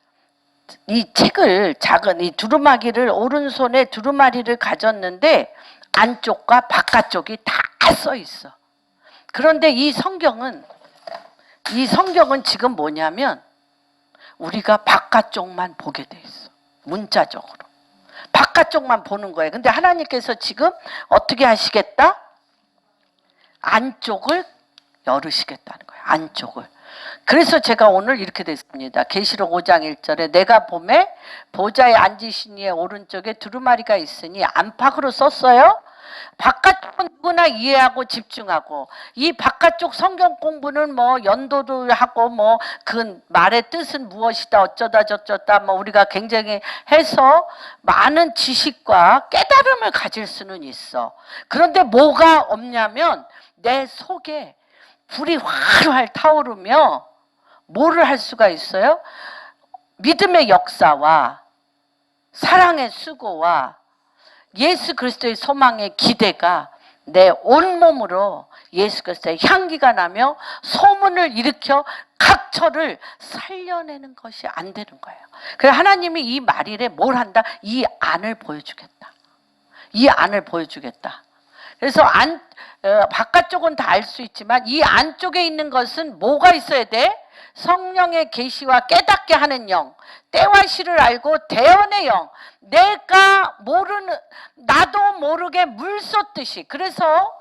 이 책을, 작은 이 두루마기를, 오른손에 두루마리를 가졌는데 안쪽과 바깥쪽이 다 써 있어. 그런데 이 성경은 지금 뭐냐면 우리가 바깥쪽만 보게 돼 있어. 문자적으로. 바깥쪽만 보는 거예요. 근데 하나님께서 지금 어떻게 하시겠다? 안쪽을 열으시겠다는 거예요. 안쪽을. 그래서 제가 오늘 이렇게 됐습니다. 계시록 5장 1절에 내가 봄에 보좌에 앉으신 이의 오른쪽에 두루마리가 있으니 안팎으로 썼어요. 바깥쪽은 누구나 이해하고 집중하고, 이 바깥쪽 성경 공부는 뭐 연도도 하고 뭐 그 말의 뜻은 무엇이다 어쩌다 저쩌다 뭐 우리가 굉장히 해서 많은 지식과 깨달음을 가질 수는 있어. 그런데 뭐가 없냐면 내 속에 불이 활활 타오르며 뭐를 할 수가 있어요? 믿음의 역사와 사랑의 수고와 예수 그리스도의 소망의 기대가 내 온몸으로 예수 그리스도의 향기가 나며 소문을 일으켜 각처를 살려내는 것이 안 되는 거예요. 그래서 하나님이 이 말일에 뭘 한다? 이 안을 보여주겠다. 이 안을 보여주겠다. 그래서 바깥쪽은 다 알 수 있지만 이 안쪽에 있는 것은 뭐가 있어야 돼? 성령의 계시와 깨닫게 하는 영, 때와 시를 알고 대언의 영, 내가 모르는, 나도 모르게 물 쏟듯이. 그래서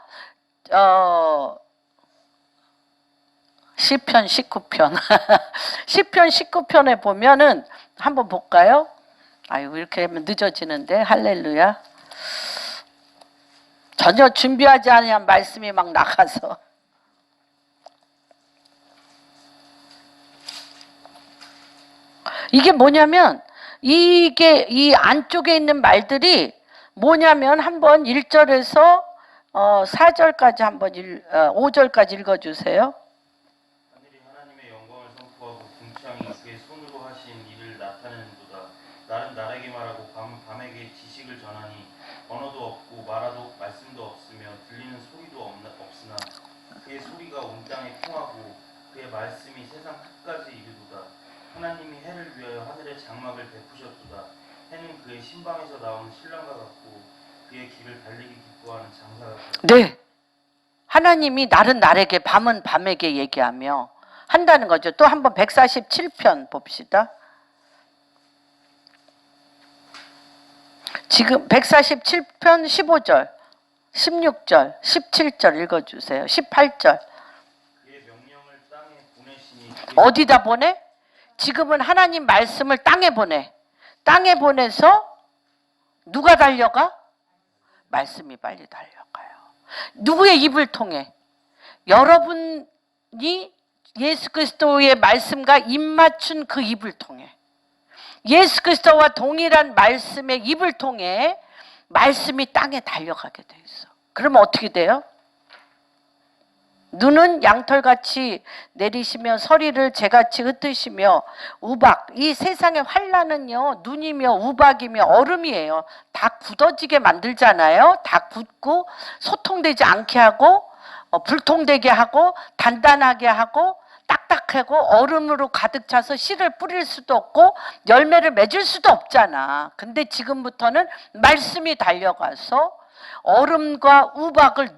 시편 19편 시편 19편에 보면은 한번 볼까요? 아이고 이렇게 하면 늦어지는데. 할렐루야. 전혀 준비하지 않은 말씀이 막 나가서. 이게 뭐냐면 이게 이 안쪽에 있는 말들이 뭐냐면 한번 1절에서 4절까지 한번 5절까지 읽어주세요. 하늘이 하나님의 영광을 선포하고 궁창이 그의 손으로 하신 일을 나타내는도다. 날은 날에게 말하고 밤에게 지식을 전하니 언어도 없고 말하도 말씀도 없으며 들리는 소리도 없으나 그의 소리가 온 땅에 통하고 그의 말씀이 세상 끝까지 이르도다. 하나님이 해를 위하여 하늘의 장막을 베푸셨도다. 해는 그의 신방에서 나온 신랑과 같고 그의 길을 달리기 기뻐하는 장사 같다. 네, 하나님이 날은 날에게 밤은 밤에게 얘기하며 한다는 거죠. 또 한번 147편 봅시다. 지금 147편 15절, 16절, 17절 읽어주세요. 18절. 그의 명령을 땅에 보내시니 어디다 보내? 지금은 하나님 말씀을 땅에 보내. 땅에 보내서 누가 달려가? 말씀이 빨리 달려가요. 누구의 입을 통해? 여러분이 예수 그리스도의 말씀과 입 맞춘 그 입을 통해, 예수 그리스도와 동일한 말씀의 입을 통해 말씀이 땅에 달려가게 돼 있어. 그러면 어떻게 돼요? 눈은 양털같이 내리시며 서리를 재같이 흩으시며 우박, 이 세상의 환란은요 눈이며 우박이며 얼음이에요. 다 굳어지게 만들잖아요. 다 굳고 소통되지 않게 하고 불통되게 하고 단단하게 하고 딱딱하고 얼음으로 가득 차서 씨를 뿌릴 수도 없고 열매를 맺을 수도 없잖아. 근데 지금부터는 말씀이 달려가서 얼음과 우박을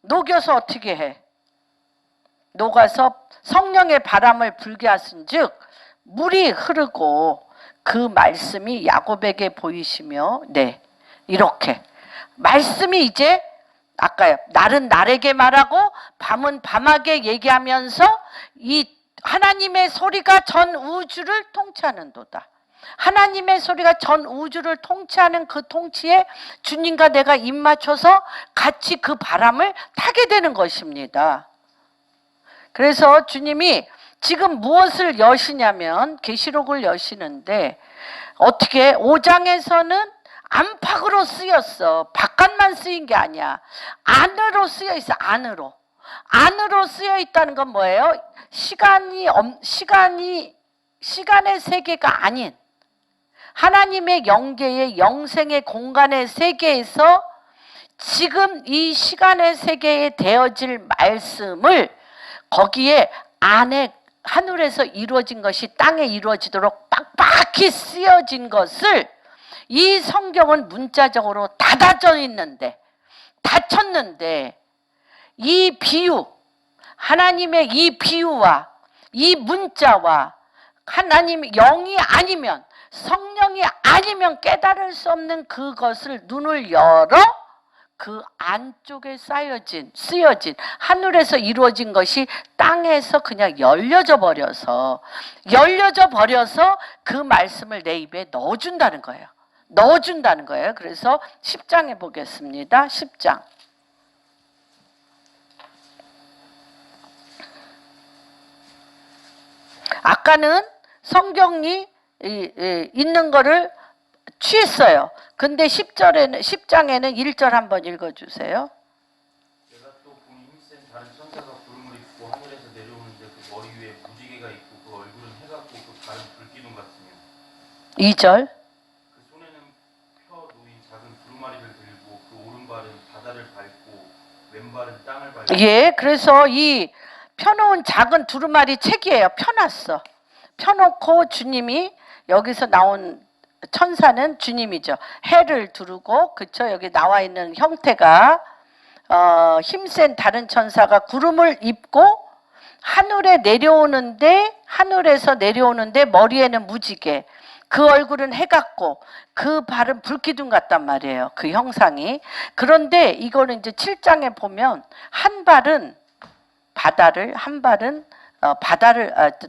녹여서 어떻게 해? 녹아서 성령의 바람을 불게 하신즉 물이 흐르고 그 말씀이 야곱에게 보이시며 네 이렇게 말씀이 이제 아까 날은 날에게 말하고 밤은 밤에게 얘기하면서 이 하나님의 소리가 전 우주를 통치하는도다. 하나님의 소리가 전 우주를 통치하는 그 통치에 주님과 내가 입 맞춰서 같이 그 바람을 타게 되는 것입니다. 그래서 주님이 지금 무엇을 여시냐면 계시록을 여시는데 어떻게 5장에서는 안팎으로 쓰였어. 바깥만 쓰인 게 아니야. 안으로 쓰여 있어. 안으로 쓰여 있다는 건 뭐예요? 시간의 세계가 아닌 하나님의 영계의 영생의 공간의 세계에서 지금 이 시간의 세계에 되어질 말씀을 거기에 안에 하늘에서 이루어진 것이 땅에 이루어지도록 빡빡히 쓰여진 것을 이 성경은 문자적으로 닫혔는데 이 비유, 하나님의 이 비유와 이 문자와 하나님의 영이 아니면 성령이 아니면 깨달을 수 없는 그것을 눈을 열어 그 안쪽에 쓰여진 하늘에서 이루어진 것이 땅에서 그냥 열려져 버려서 그 말씀을 내 입에 넣어준다는 거예요. 그래서 10장에 보겠습니다. 10장. 아까는 성경이 있는 거를 취했어요. 근데 10장에는 1절 한번 읽어주세요. 내가 또 보니 힘센 다른 천사가 구름을 입고 하늘에서 내려오는데 그 머리 위에 무지개가 있고 그 얼굴은 해 같고 그 발은 불기둥 같으며 2절. 그 손에는 펴 놓인 작은 두루마리를 들고 그 오른발은 바다를 밟고 왼발은 땅을 밟고 예, 그래서 이 펴놓은 작은 두루마리 책이에요. 펴놓고 주님이 여기서 나온 천사는 주님이죠. 해를 두르고 그쵸 여기 나와 있는 형태가 힘센 다른 천사가 구름을 입고 하늘에서 내려오는데 머리에는 무지개 그 얼굴은 해 같고 그 발은 불기둥 같단 말이에요. 그 형상이. 그런데 이거는 이제 7장에 보면 한 발은 바다를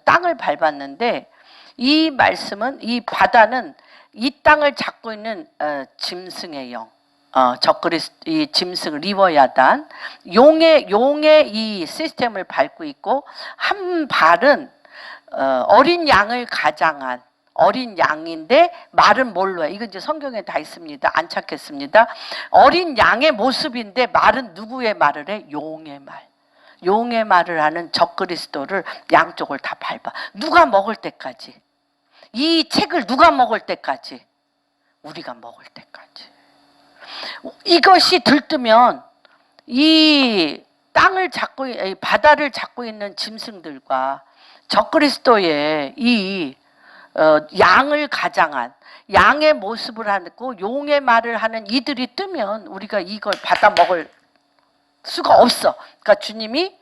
땅을 밟았는데 이 말씀은 이 바다는 이 땅을 잡고 있는 짐승의 영, 이 짐승 리워야단 용의 이 시스템을 밟고 있고 한 발은 어린 양을 가장한 어린 양인데 말은 뭘로 해? 이건 이제 성경에 다 있습니다. 안 찾겠습니다. 어린 양의 모습인데 말은 누구의 말을 해? 용의 말을 하는 적그리스도를 양쪽을 다 밟아. 누가 먹을 때까지. 이 책을 누가 먹을 때까지. 우리가 먹을 때까지. 이것이 들뜨면 이 바다를 잡고 있는 짐승들과 적그리스도의 이 양을 가장한 양의 모습을 하고 용의 말을 하는 이들이 뜨면 우리가 이걸 받아 먹을 수가 없어. 그러니까 주님이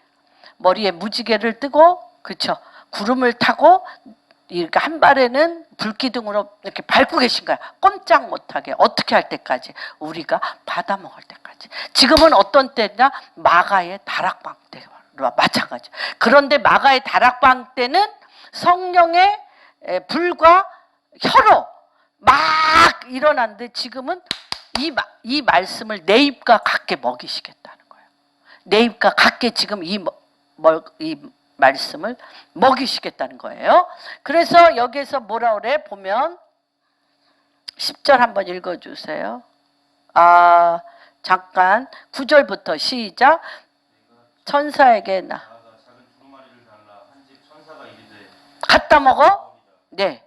머리에 무지개를 뜨고 그렇죠. 구름을 타고 이렇게 한 발에는 불기둥으로 이렇게 밟고 계신 거야. 꼼짝 못하게 어떻게 할 때까지 우리가 받아 먹을 때까지. 지금은 어떤 때냐 마가의 다락방 때와 마찬가지. 그런데 마가의 다락방 때는 성령의 불과 혀로 막 일어났는데 지금은 이 말씀을 내 입과 같게 먹이시겠다는 거예요. 내 입과 같게 지금 이 말씀을 먹이시겠다는 거예요. 그래서 여기서 뭐라 그래? 보면 10절 한번 읽어주세요. 잠깐 9절부터 시작. 천사에게 나 나아가 작은 두루마리를 달라 한 집 천사가 이르되 갖다 먹어? 먹으리라. 네.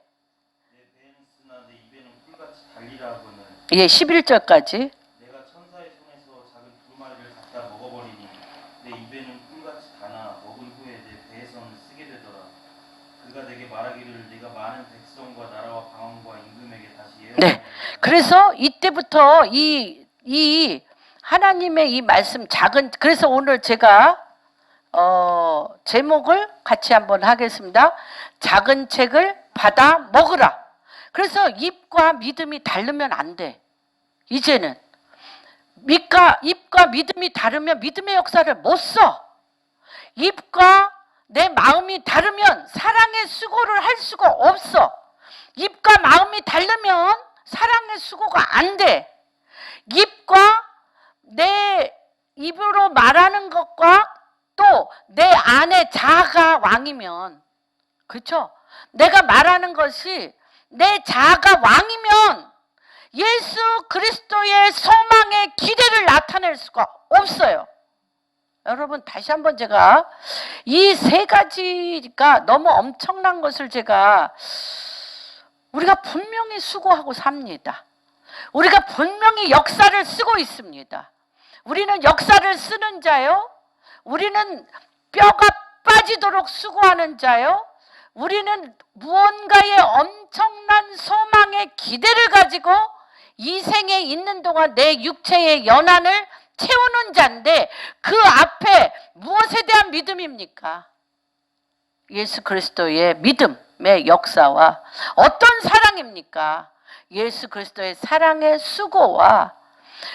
내 배는 쓰나 내 입에는 꿀같이 달리라고는 예, 11절까지. 내가 천사의 손에서 작은 두루마리를 갖다 먹어버리니 내 입에는 꿀같이 다나 먹은 후에 내 배에서는 쓰게 되더라. 그가 내게 말하기를 네가 많은 백성과 나라와 방언과 임금에게 다시 네. 예언하리라. 그래서 이때부터 이 하나님의 이 말씀 그래서 오늘 제가 제목을 같이 한번 하겠습니다. 작은 책을 받아 먹으라. 그래서 입과 믿음이 다르면 안 돼. 이제는 입과 믿음이 다르면 믿음의 역사를 못 써. 입과 내 마음이 다르면 사랑의 수고를 할 수가 없어. 입과 마음이 다르면 사랑의 수고가 안 돼. 입과 내 입으로 말하는 것과 또 내 안에 자아가 왕이면, 그렇죠? 내가 말하는 것이 내 자아가 왕이면 예수 그리스도의 소망의 기대를 나타낼 수가 없어요. 여러분, 다시 한번 제가 이 세 가지가 너무 엄청난 것을 우리가 분명히 수고하고 삽니다. 우리가 분명히 역사를 쓰고 있습니다. 우리는 역사를 쓰는 자요. 우리는 뼈가 빠지도록 수고하는 자요. 우리는 무언가의 엄청난 소망의 기대를 가지고 이 생에 있는 동안 내 육체의 연한을 채우는 자인데, 그 앞에 무엇에 대한 믿음입니까? 예수 그리스도의 믿음의 역사와 어떤 사랑입니까? 예수 그리스도의 사랑의 수고와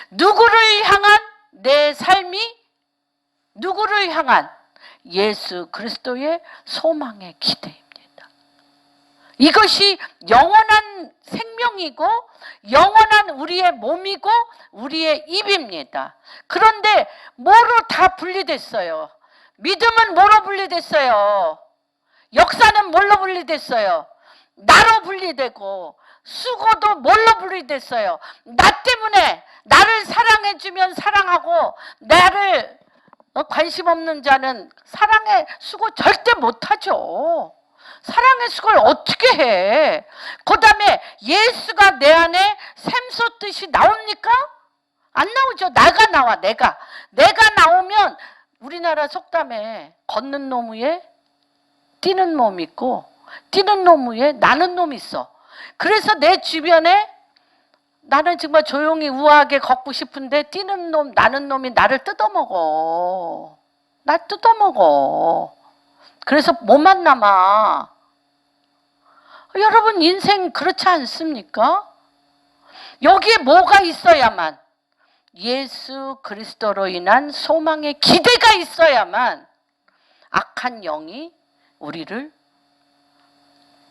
누구를 향한 내 삶이, 누구를 향한 예수 그리스도의 소망의 기대입니다. 이것이 영원한 생명이고 영원한 우리의 몸이고 우리의 입입니다. 그런데 뭐로 다 분리됐어요? 믿음은 뭐로 분리됐어요? 역사는 뭘로 분리됐어요? 나로 분리되고, 수고도 뭘로 분리됐어요? 나 때문에 나를 사랑해주면 사랑하고, 나를 관심 없는 자는 사랑의 수고 절대 못하죠. 사랑의 수고를 어떻게 해? 그 다음에 예수가 내 안에 샘솟듯이 나옵니까? 안 나오죠. 나가 나와. 내가 나오면 우리나라 속담에 걷는 놈 위에 뛰는 놈 있고, 뛰는 놈 위에 나는 놈 있어. 그래서 내 주변에 나는 정말 조용히 우아하게 걷고 싶은데 뛰는 놈, 나는 놈이 나를 뜯어먹어. 나 뜯어먹어. 그래서 뭐만 남아. 여러분, 인생 그렇지 않습니까? 여기에 뭐가 있어야만, 예수 그리스도로 인한 소망의 기대가 있어야만 악한 영이 우리를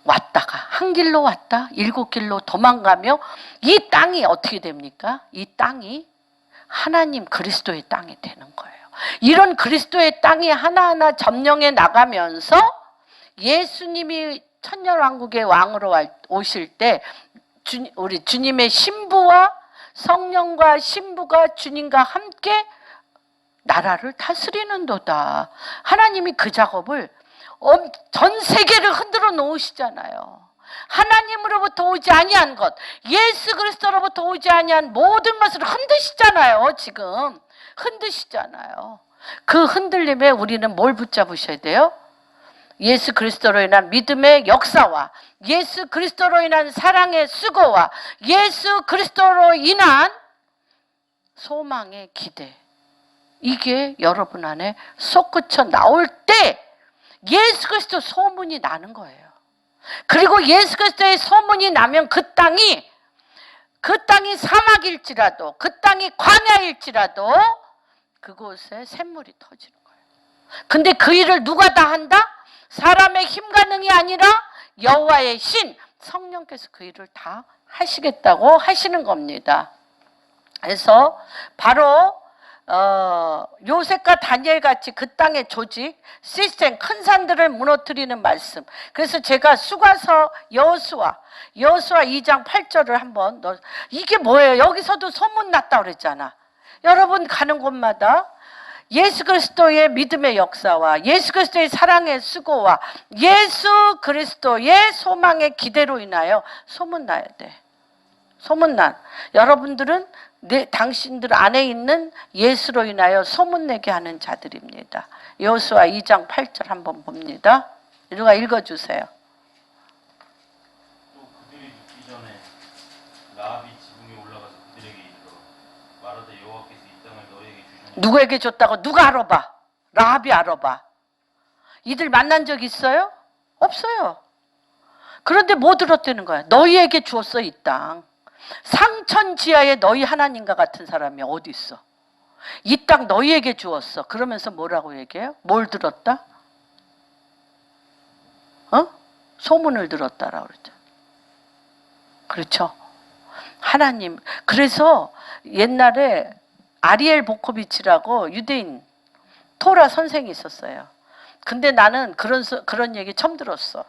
왔다가 한 길로 왔다 7길로 도망가며, 이 땅이 어떻게 됩니까? 이 땅이 하나님 그리스도의 땅이 되는 거예요. 이런 그리스도의 땅이 하나하나 점령해 나가면서 예수님이 천년왕국의 왕으로 오실 때 우리 주님의 신부와 성령과 신부가 주님과 함께 나라를 다스리는도다. 하나님이 그 작업을 전 세계를 흔들어 놓으시잖아요. 하나님으로부터 오지 아니한 것, 예수 그리스도로부터 오지 아니한 모든 것을 흔드시잖아요. 지금 흔드시잖아요. 그 흔들림에 우리는 뭘 붙잡으셔야 돼요? 예수 그리스도로 인한 믿음의 역사와 예수 그리스도로 인한 사랑의 수고와 예수 그리스도로 인한 소망의 기대, 이게 여러분 안에 솟구쳐 나올 때 예수 그리스도 소문이 나는 거예요. 그리고 예수 그리스도의 소문이 나면 그 땅이 사막일지라도, 그 땅이 광야일지라도 그곳에 샘물이 터지는 거예요. 근데 그 일을 누가 다 한다? 사람의 힘과 능이 아니라 여호와의 신, 성령께서 그 일을 다 하시겠다고 하시는 겁니다. 그래서 바로 요셉과 다니엘 같이 그 땅의 조직, 시스템, 큰 산들을 무너뜨리는 말씀. 그래서 제가 수가서 여호수아 2장 8절을 한번 이게 뭐예요? 여기서도 소문 났다고 그랬잖아. 여러분 가는 곳마다 예수 그리스도의 믿음의 역사와 예수 그리스도의 사랑의 수고와 예수 그리스도의 소망의 기대로 인하여 소문나야 돼. 소문난. 여러분들은 당신들 안에 있는 예수로 인하여 소문내게 하는 자들입니다. 여호수아 2장 8절 한번 봅니다. 누가 읽어주세요. 또 그들이 눕기 전에 라합이 지붕에 올라가서 그들에게 이르러 말하되 여호와께서 이 땅을 너희에게 주셨느니라. 누구에게 줬다고? 누가 알아봐? 라합이 알아봐. 이들 만난 적 있어요? 없어요. 그런데 뭐 들었다는 거야? 너희에게 주었어 이 땅. 상천 지하에 너희 하나님과 같은 사람이 어디 있어? 이 땅 너희에게 주었어. 그러면서 뭐라고 얘기해요? 뭘 들었다? 소문을 들었다라고 그러죠. 그렇죠. 하나님. 그래서 옛날에 아리엘 보코비치라고 유대인 토라 선생이 있었어요. 근데 나는 그런 얘기 처음 들었어.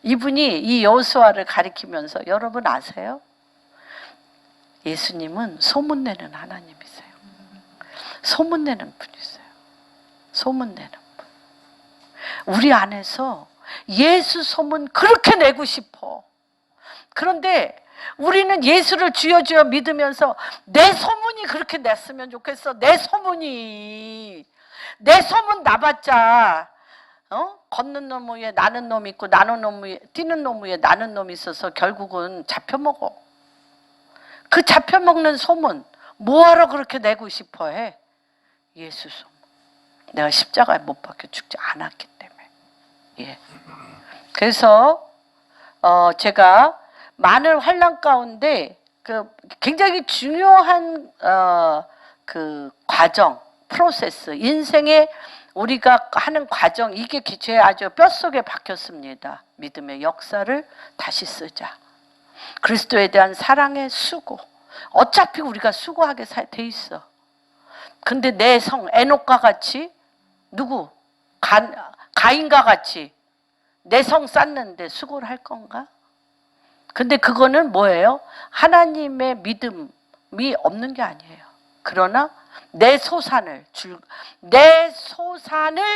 이분이 이 여호수아를 가리키면서 여러분 아세요? 예수님은 소문내는 하나님이세요. 소문내는 분이세요. 소문내는 분. 우리 안에서 예수 소문 그렇게 내고 싶어. 그런데 우리는 예수를 주여 주여 믿으면서 내 소문이 그렇게 냈으면 좋겠어. 내 소문 나봤자 걷는 놈 위에 나는 놈 있고 나는 놈 위에 뛰는 놈 위에 나는 놈이 있어서 결국은 잡혀먹어. 그 잡혀먹는 소문 뭐하러 그렇게 내고 싶어해? 예수 소문. 내가 십자가에 못 박혀 죽지 않았기 때문에. 예. 그래서 제가 많은 환난 가운데 굉장히 중요한 그 과정, 프로세스, 인생의 우리가 하는 과정, 이게 제 아주 뼛속에 박혔습니다. 믿음의 역사를 다시 쓰자. 그리스도에 대한 사랑의 수고. 어차피 우리가 수고하게 돼 있어. 근데 내 성 에녹과 같이 가인과 같이 내 성 쌓는데 수고를 할 건가? 근데 그거는 뭐예요? 하나님의 믿음이 없는 게 아니에요. 그러나 내 소산을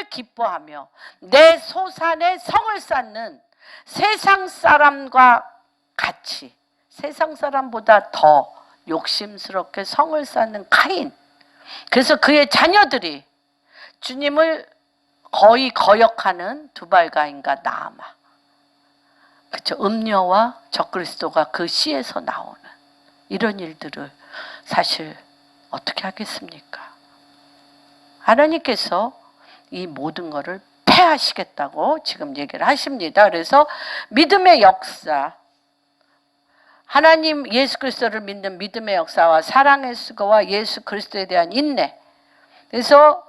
기뻐하며 내 소산에 성을 쌓는 세상 사람과 같이, 세상 사람보다 더 욕심스럽게 성을 쌓는 카인. 그래서 그의 자녀들이 주님을 거의 거역하는 두발가인과 나아마. 그렇죠. 음녀와 적그리스도가 그 씨에서 나오는 이런 일들을 사실 어떻게 하겠습니까? 하나님께서 이 모든 것을 패하시겠다고 지금 얘기를 하십니다. 그래서 믿음의 역사, 하나님 예수 그리스도를 믿는 믿음의 역사와 사랑의 수고와 예수 그리스도에 대한 인내. 그래서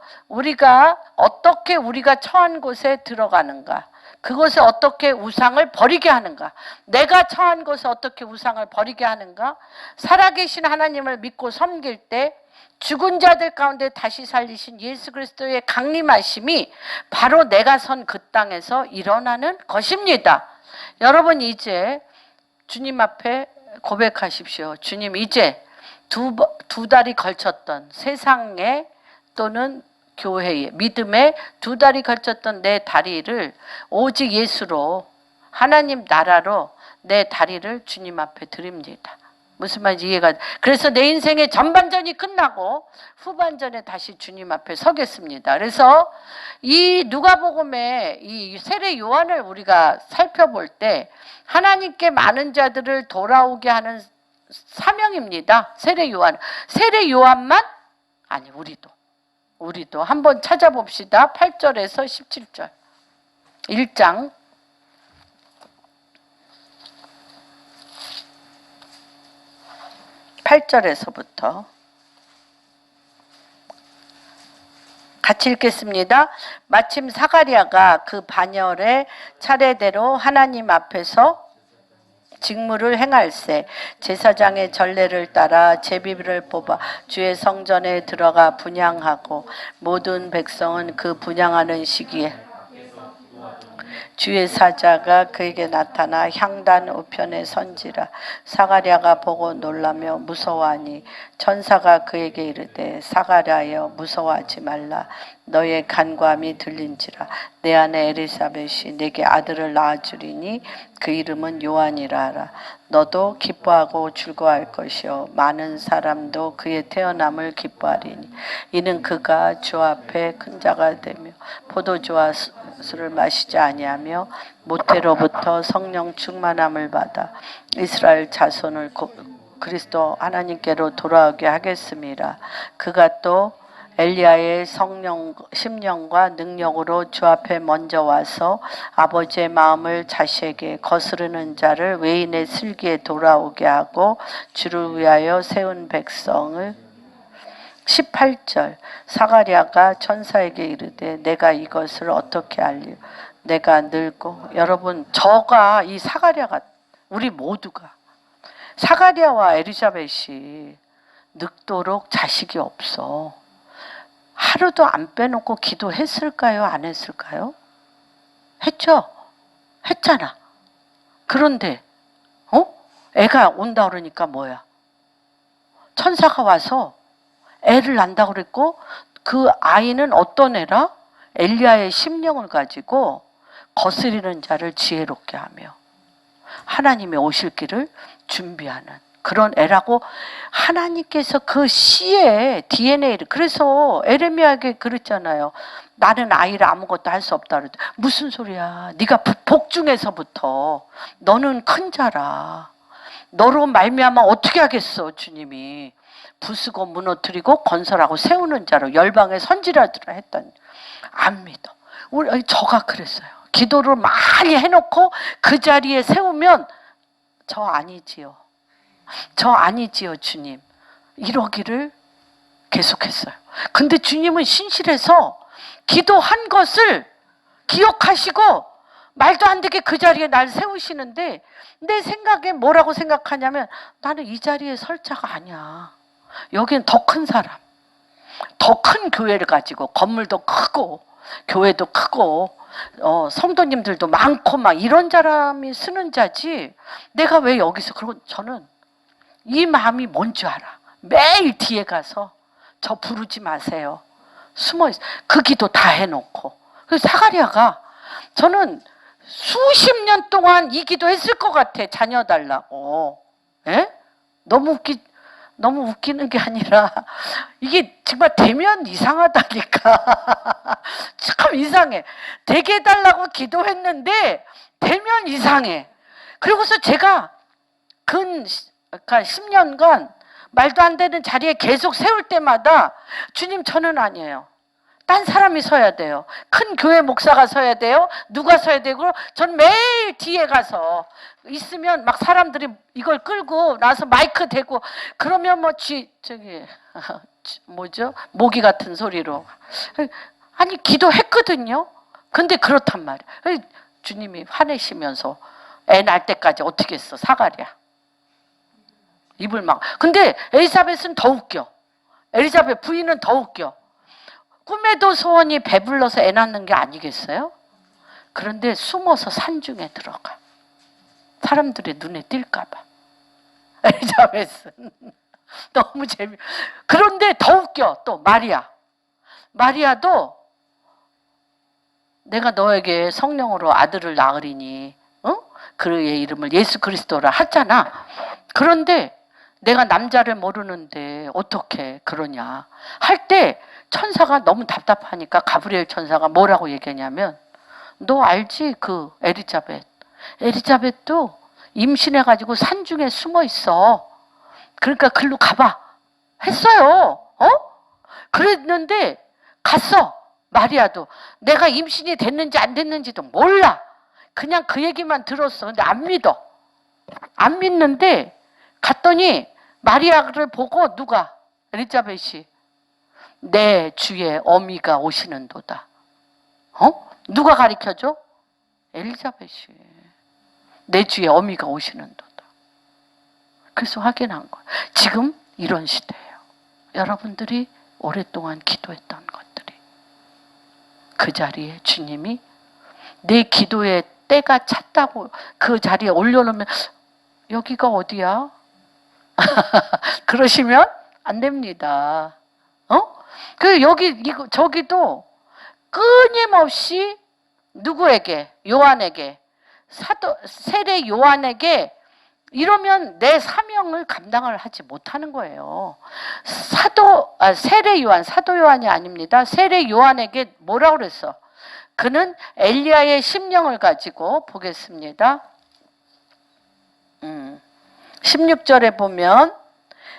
어떻게 우리가 처한 곳에 들어가는가, 그곳에 어떻게 우상을 버리게 하는가, 내가 처한 곳에 어떻게 우상을 버리게 하는가, 살아계신 하나님을 믿고 섬길 때 죽은 자들 가운데 다시 살리신 예수 그리스도의 강림하심이 바로 내가 선 그 땅에서 일어나는 것입니다. 여러분 이제 주님 앞에 고백하십시오. 주님, 이제 두 달이 걸쳤던 세상에 또는 교회에, 믿음에 두 달이 걸쳤던 내 다리를 오직 예수로, 하나님 나라로 내 다리를 주님 앞에 드립니다. 무슨 말인지 이해가. 그래서 내 인생의 전반전이 끝나고 후반전에 다시 주님 앞에 서겠습니다. 그래서 이 누가복음의 이 세례 요한을 우리가 살펴볼 때 하나님께 많은 자들을 돌아오게 하는 사명입니다. 세례 요한만 아니 우리도 한번 찾아봅시다. 8절에서 17절 1장. (8절에서부터) 같이 읽겠습니다. 마침 사가랴가 그 반열에 차례대로 하나님 앞에서 직무를 행할세 제사장의 전례를 따라 제비를 뽑아 주의 성전에 들어가 분향하고 모든 백성은 그 분향하는 시기에 주의 사자가 그에게 나타나 향단 우편에 선지라. 사가랴가 보고 놀라며 무서워하니 천사가 그에게 이르되 사가랴여 무서워하지 말라. 너의 간구함이 들린지라. 내 아내 엘리사벳이 내게 아들을 낳아주리니 그 이름은 요한이라 하라. 너도 기뻐하고 즐거워할 것이요 많은 사람도 그의 태어남을 기뻐하리니 이는 그가 주 앞에 큰 자가 되며 포도주와 술을 마시지 아니하며 모태로부터 성령 충만함을 받아 이스라엘 자손을 그리스도 하나님께로 돌아오게 하겠습니다. 그가 또 엘리야의 성령 심령과 능력으로 주 앞에 먼저 와서 아버지의 마음을 자식에게 거스르는 자를 외인의 슬기에 돌아오게 하고 주를 위하여 세운 백성을 18절 사가랴가 천사에게 이르되 내가 이것을 어떻게 알리요 내가 늙고 여러분 저가 이 사가랴가 우리 모두가 사가랴와 엘리사벳이 늙도록 자식이 없어. 하루도 안 빼놓고 기도했을까요? 안 했을까요? 했죠? 했잖아. 그런데 애가 온다 그러니까 뭐야? 천사가 와서 애를 낳는다고 그랬고 그 아이는 어떤 애라? 엘리야의 심령을 가지고 거스리는 자를 지혜롭게 하며 하나님의 오실 길을 준비하는 그런 애라고 하나님께서 그 씨의 DNA를 그래서 에레미야에게 그랬잖아요. 나는 아이를 아무것도 할 수 없다 그랬더니 무슨 소리야. 네가 복중에서부터 너는 큰 자라. 너로 말미암아 어떻게 하겠어 주님이. 부수고 무너뜨리고 건설하고 세우는 자로 열방의 선지자들을 했던 안 믿어. 우리 저가 그랬어요. 기도를 많이 해놓고 그 자리에 세우면 저 아니지요. 저 아니지요 주님. 이러기를 계속했어요. 근데 주님은 신실해서 기도한 것을 기억하시고 말도 안 되게 그 자리에 날 세우시는데 내 생각에 뭐라고 생각하냐면 나는 이 자리에 설 자가 아니야. 여기는 더 큰 사람, 더 큰 교회를 가지고 건물도 크고 교회도 크고 성도님들도 많고 막 이런 사람이 쓰는 자지 내가 왜 여기서. 그리고 저는 이 마음이 뭔지 알아. 매일 뒤에 가서 저 부르지 마세요. 숨어있어. 그 기도 다 해놓고. 그래서 사가랴가 저는 수십 년 동안 이 기도 했을 것 같아. 자녀 달라고. 에? 너무 웃기는 게 아니라 이게 정말 되면 이상하다니까. 참 이상해. 되게 해달라고 기도했는데 되면 이상해. 그리고서 제가 그러니까 10년간 말도 안 되는 자리에 계속 세울 때마다 주님 저는 아니에요. 딴 사람이 서야 돼요. 큰 교회 목사가 서야 돼요. 누가 서야 되고 전 매일 뒤에 가서 있으면 막 사람들이 이걸 끌고 나서 마이크 대고 그러면 뭐 뭐죠? 모기 같은 소리로 아니 기도했거든요. 근데 그렇단 말이에요. 주님이 화내시면서 애 낳을 때까지 어떻게 했어? 사가랴 입을 막. 근데 엘리사벳은 더 웃겨. 엘리사벳 부인은 더 웃겨. 꿈에도 소원이 배불러서 애 낳는 게 아니겠어요? 그런데 숨어서 산중에 들어가. 사람들의 눈에 띌까 봐. 엘리사벳은 너무 그런데 더 웃겨. 또 마리아도 내가 너에게 성령으로 아들을 낳으리니 그의 이름을 예수 그리스도라 하잖아. 그런데 내가 남자를 모르는데 어떻게 그러냐 할 때 천사가 너무 답답하니까 가브리엘 천사가 뭐라고 얘기하냐면 너 알지? 그 엘리자벳도 임신해가지고 산중에 숨어 있어. 그러니까 글로 가봐 했어요. 그랬는데 갔어. 마리아도 내가 임신이 됐는지 안 됐는지도 몰라. 그냥 그 얘기만 들었어. 근데 안 믿어. 안 믿는데 갔더니 마리아를 보고 누가? 엘리자벳이 내 주의 어미가 오시는도다. 누가 가르쳐줘? 엘리자벳이 내 주의 어미가 오시는도다. 그래서 확인한 거예요. 지금 이런 시대예요. 여러분들이 오랫동안 기도했던 것들이 그 자리에 주님이 내 기도의 때가 찼다고 그 자리에 올려놓으면 여기가 어디야? 그러시면 안 됩니다. 그 여기 이거 저기도 끊임없이 누구에게? 요한에게, 세례 요한에게 이러면 내 사명을 감당을 하지 못하는 거예요. 세례 요한, 사도 요한이 아닙니다. 세례 요한에게 뭐라고 그랬어? 그는 엘리야의 심령을 가지고 보겠습니다. 16절에 보면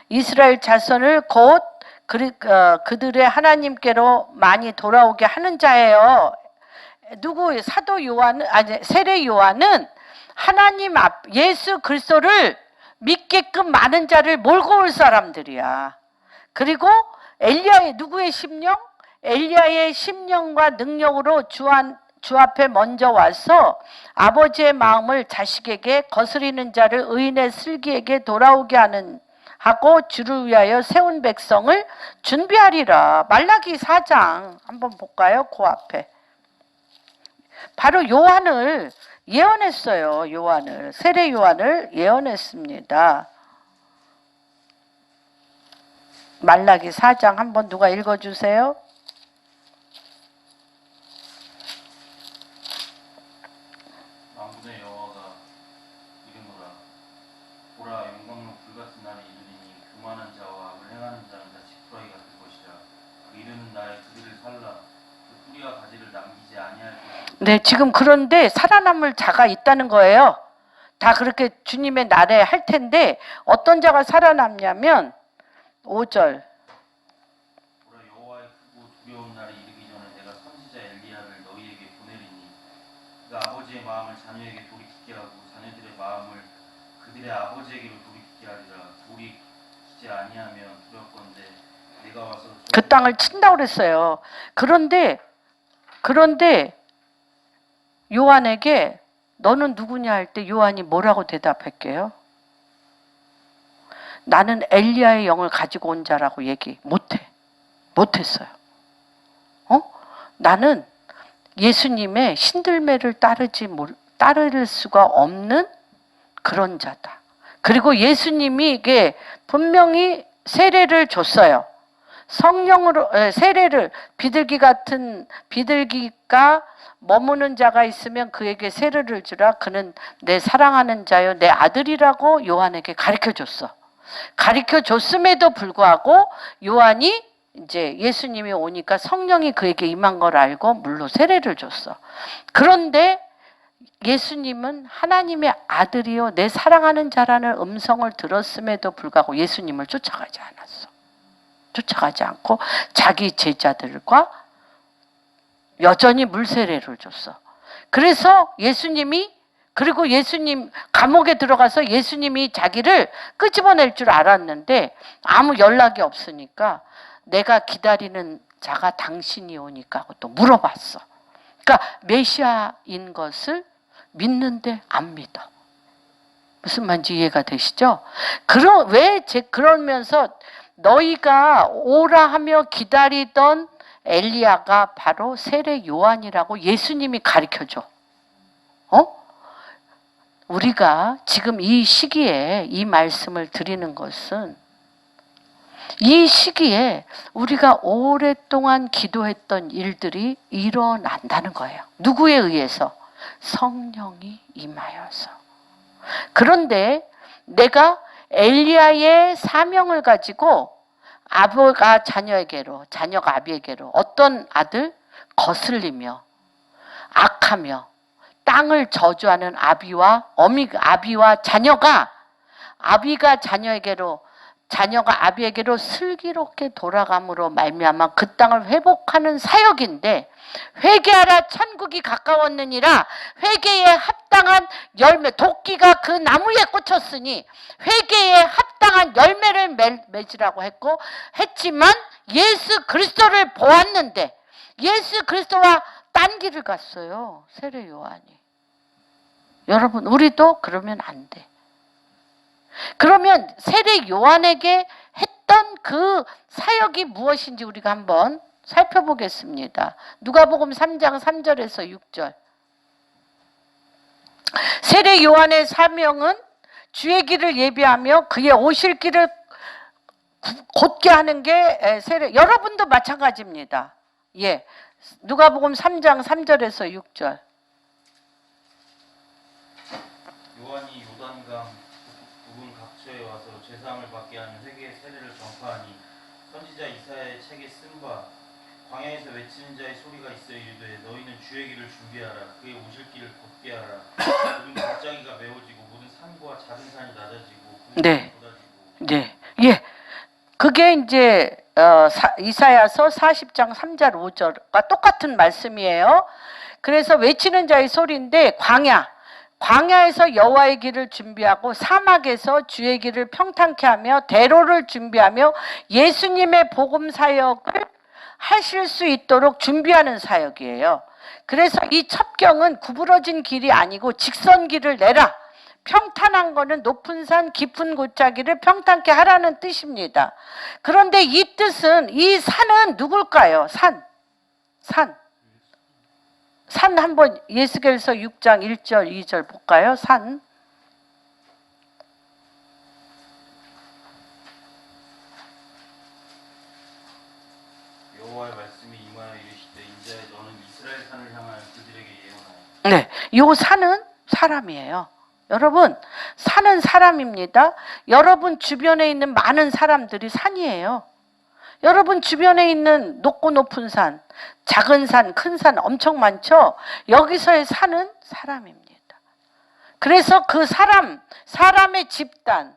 이스라엘 자손을 곧 그들의 하나님께로 많이 돌아오게 하는 자예요. 누구? 사도 요한은, 아니 세례 요한은 하나님 앞 예수 그리스도를 믿게끔 많은 자를 몰고 올 사람들이야. 그리고 엘리야의 누구의 심령? 엘리야의 심령과 능력으로 주 앞에 먼저 와서 아버지의 마음을 자식에게 거스리는 자를 의인의 슬기에게 돌아오게 하고 주를 위하여 세운 백성을 준비하리라. 말라기 4장 한번 볼까요? 그 앞에 바로 요한을 예언했어요. 요한을, 세례 요한을 예언했습니다. 말라기 4장 한번 누가 읽어주세요. 만군의 여호와가 이르노라. 보라, 영광로 불같은 날이 이르리니 교만한 자와 악을 행하는 자는 다 지푸라기 같을 것이라. 그 이르는 날에 그들을 살라. 그 뿌리와 가지를 남기지 아니할 것이라. 네, 지금 그런데 살아남을 자가 있다는 거예요. 다 그렇게 주님의 날에 할 텐데 어떤 자가 살아남냐면 5절. 보라, 여호와의 크고 두려운 날이 이르기 전에 내가 선지자 엘리야를 너희에게 보내리니 그가 아버지의 마음을 자녀에게 돌이키게 하고 자녀들의 마음을 그들의 아버지에게로 돌이키게 하리라. 돌이키지 아니하면 두렵건대 내가 와서 그 땅을 친다고 그랬어요. 그런데 요한에게 너는 누구냐 할 때 요한이 뭐라고 대답할게요? 나는 엘리야의 영을 가지고 온 자라고 얘기 못했어요. 나는 예수님의 신들매를 따를 수가 없는 그런 자다. 그리고 예수님이 이게 분명히 세례를 줬어요. 성령으로 세례를 비둘기가 머무는 자가 있으면 그에게 세례를 주라. 그는 내 사랑하는 자요 내 아들이라고 요한에게 가르쳐 줬어. 가르쳐 줬음에도 불구하고 요한이 이제 예수님이 오니까 성령이 그에게 임한 걸 알고 물로 세례를 줬어. 그런데 예수님은 하나님의 아들이요 내 사랑하는 자라는 음성을 들었음에도 불구하고 예수님을 쫓아가지 않았어. 쫓아가지 않고 자기 제자들과 여전히 물세례를 줬어. 그래서 그리고 예수님 감옥에 들어가서 예수님이 자기를 끄집어낼 줄 알았는데 아무 연락이 없으니까 내가 기다리는 자가 당신이 오니까 하고 또 물어봤어. 그러니까 메시아인 것을 믿는데 안 믿어. 무슨 말인지 이해가 되시죠? 그러면서 너희가 오라 하며 기다리던 엘리야가 바로 세례 요한이라고 예수님이 가르쳐줘. 우리가 지금 이 시기에 이 말씀을 드리는 것은 이 시기에 우리가 오랫동안 기도했던 일들이 일어난다는 거예요. 누구에 의해서? 성령이 임하여서. 그런데 내가 엘리야의 사명을 가지고 아버가 자녀에게로, 자녀가 아비에게로 어떤 아들? 거슬리며 악하며 땅을 저주하는 아비와 자녀가 아비가 자녀에게로 자녀가 아비에게로 슬기롭게 돌아감으로 말미암아 그 땅을 회복하는 사역인데 회개하라 천국이 가까웠느니라. 회개에 합당한 열매, 도끼가 그 나무에 꽂혔으니 회개에 합당한 열매를 맺으라고 했지만 예수 그리스도를 보았는데 예수 그리스도와 딴 길을 갔어요. 세례 요한이. 여러분 우리도 그러면 안 돼. 그러면 세례 요한에게 했던 그 사역이 무엇인지 우리가 한번 살펴보겠습니다. 누가복음 3장 3절에서 6절. 세례 요한의 사명은 주의 길을 예비하며 그의 오실 길을 곧게 하는 게 세례. 여러분도 마찬가지입니다. 예. 누가복음 3장 3절에서 6절. 요한이 요단강 부근 각처에 와서 죄사함을 받게 하는 회개의 세례를 전파하니 선지자 이사야의 책에 쓴 바 광야에서 외치는 자의 소리가 있어 이르되 너희는 주의 길을 준비하라 그의 오실 길을 곧게 하라. 모든 골짜기가 메워지고 모든 산과 작은 산이 낮아지고 네. 쏟아지고. 네. 예. 그게 이제 이사야서 40장 3절 5절과 똑같은 말씀이에요. 그래서 외치는 자의 소리인데 광야에서 여호와의 길을 준비하고 사막에서 주의 길을 평탄케 하며 대로를 준비하며 예수님의 복음 사역을 하실 수 있도록 준비하는 사역이에요. 그래서 이 첩경은 구부러진 길이 아니고 직선 길을 내라. 평탄한 거는 높은 산 깊은 골짜기를 평탄케 하라는 뜻입니다. 그런데 이 뜻은, 이 산은 누굴까요? 산 한번 예수계에서 6장 1절 2절 볼까요? 산. 여호와의 말씀이 임하여 이르시되 인자여 너는 이스라엘 산을 향하여 그들에게 예언하여. 네, 이 산은 사람이에요. 여러분, 산은 사람입니다. 여러분 주변에 있는 많은 사람들이 산이에요. 여러분 주변에 있는 높고 높은 산, 작은 산, 큰 산 엄청 많죠? 여기서의 산은 사람입니다. 그래서 그 사람의 집단,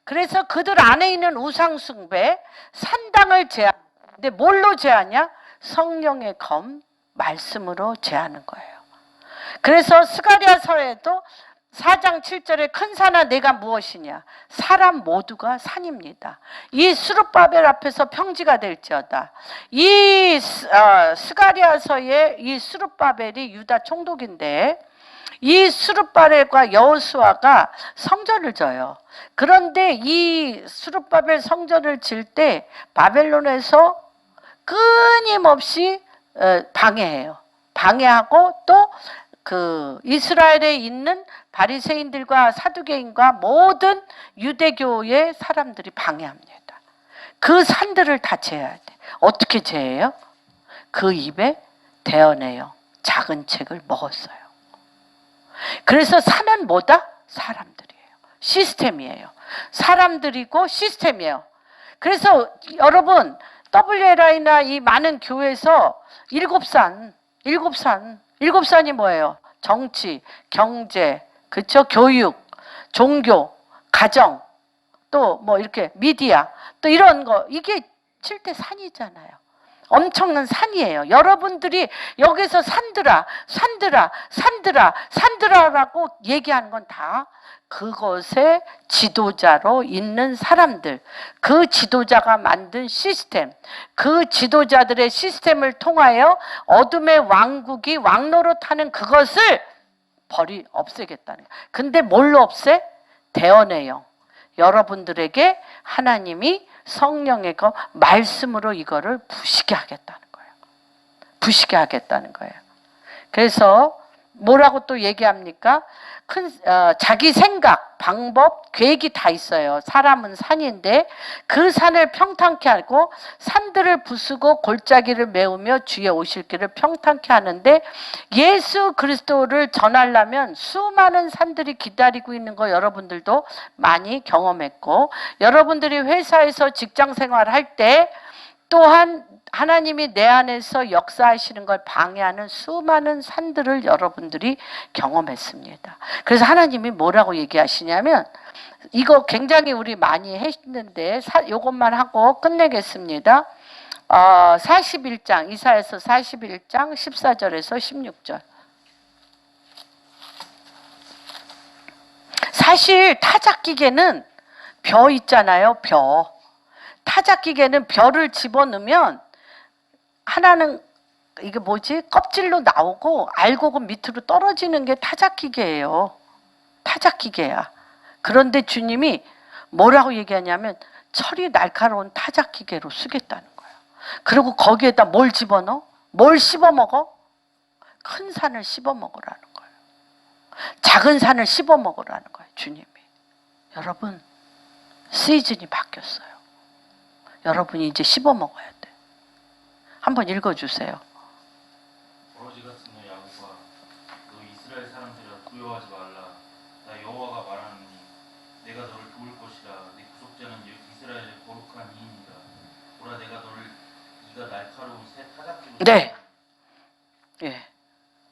그래서 그들 안에 있는 우상숭배, 산당을 제하는데 뭘로 제하냐? 성령의 검, 말씀으로 제하는 거예요. 그래서 스가랴서에도 4장 7절에 큰 산아 내가 무엇이냐? 사람 모두가 산입니다. 이 스룹바벨 앞에서 평지가 될지어다. 이 스가랴서의 이 스룹바벨이 유다 총독인데 이 스룹바벨과 여호수아가 성전을 져요. 그런데 이 스룹바벨 성전을 질 때 바벨론에서 끊임없이 방해해요. 방해하고 또 그 이스라엘에 있는 바리새인들과 사두개인과 모든 유대교의 사람들이 방해합니다. 그 산들을 다 제해야 돼. 어떻게 제해요? 그 입에 대언해요. 작은 책을 먹었어요. 그래서 산은 뭐다? 사람들이에요. 시스템이에요. 사람들이고 시스템이에요. 그래서 여러분 WLI나 이 많은 교회에서 일곱 산이 뭐예요? 정치, 경제, 그렇죠? 교육, 종교, 가정, 또 뭐 이렇게 미디어, 또 이런 거, 이게 7대 산이잖아요. 엄청난 산이에요. 여러분들이 여기서 산드라라고 얘기하는 건 다 그것의 지도자로 있는 사람들, 그 지도자가 만든 시스템, 그 지도자들의 시스템을 통하여 어둠의 왕국이 왕노릇하는 그것을 없애겠다는 거예요. 근데 뭘로 없애? 대언의 영. 여러분들에게 하나님이 성령의 말씀으로 이거를 부시게 하겠다는 거예요. 부시게 하겠다는 거예요. 그래서 뭐라고 또 얘기합니까? 자기 생각, 방법, 계획이 다 있어요. 사람은 산인데 그 산을 평탄케 하고 산들을 부수고 골짜기를 메우며 주의 오실 길을 평탄케 하는데 예수 그리스도를 전하려면 수많은 산들이 기다리고 있는 거 여러분들도 많이 경험했고 여러분들이 회사에서 직장 생활할 때 또한 하나님이 내 안에서 역사하시는 걸 방해하는 수많은 산들을 여러분들이 경험했습니다. 그래서 하나님이 뭐라고 얘기하시냐면 이거 굉장히 우리 많이 했는데 이것만 하고 끝내겠습니다. 41장 이사야서 41장 14절에서 16절. 사실 타작기계는 벼 있잖아요. 벼. 타작기계는 벼를 집어넣으면 하나는 이게 뭐지? 껍질로 나오고 알곡은 밑으로 떨어지는 게 타작기계예요. 타작기계야. 그런데 주님이 뭐라고 얘기하냐면 철이 날카로운 타작기계로 쓰겠다는 거예요. 그리고 거기에다 뭘 집어넣어? 뭘 씹어먹어? 큰 산을 씹어먹으라는 거예요. 작은 산을 씹어 먹으라는 거예요, 주님이. 여러분, 시즌이 바뀌었어요. 여러분이 이제 씹어 먹어야 돼. 한번 읽어주세요. 버러지 같은 너 야곱아, 너 이스라엘 사람들아 두려워하지 말라. 나 여호와가 말하노니 내가 너를 도울 것이라. 내 구속자는 이스라엘의 거룩한 이인이다. 보라, 내가 너를 네가 날카로운 새 타작기로 네. 예.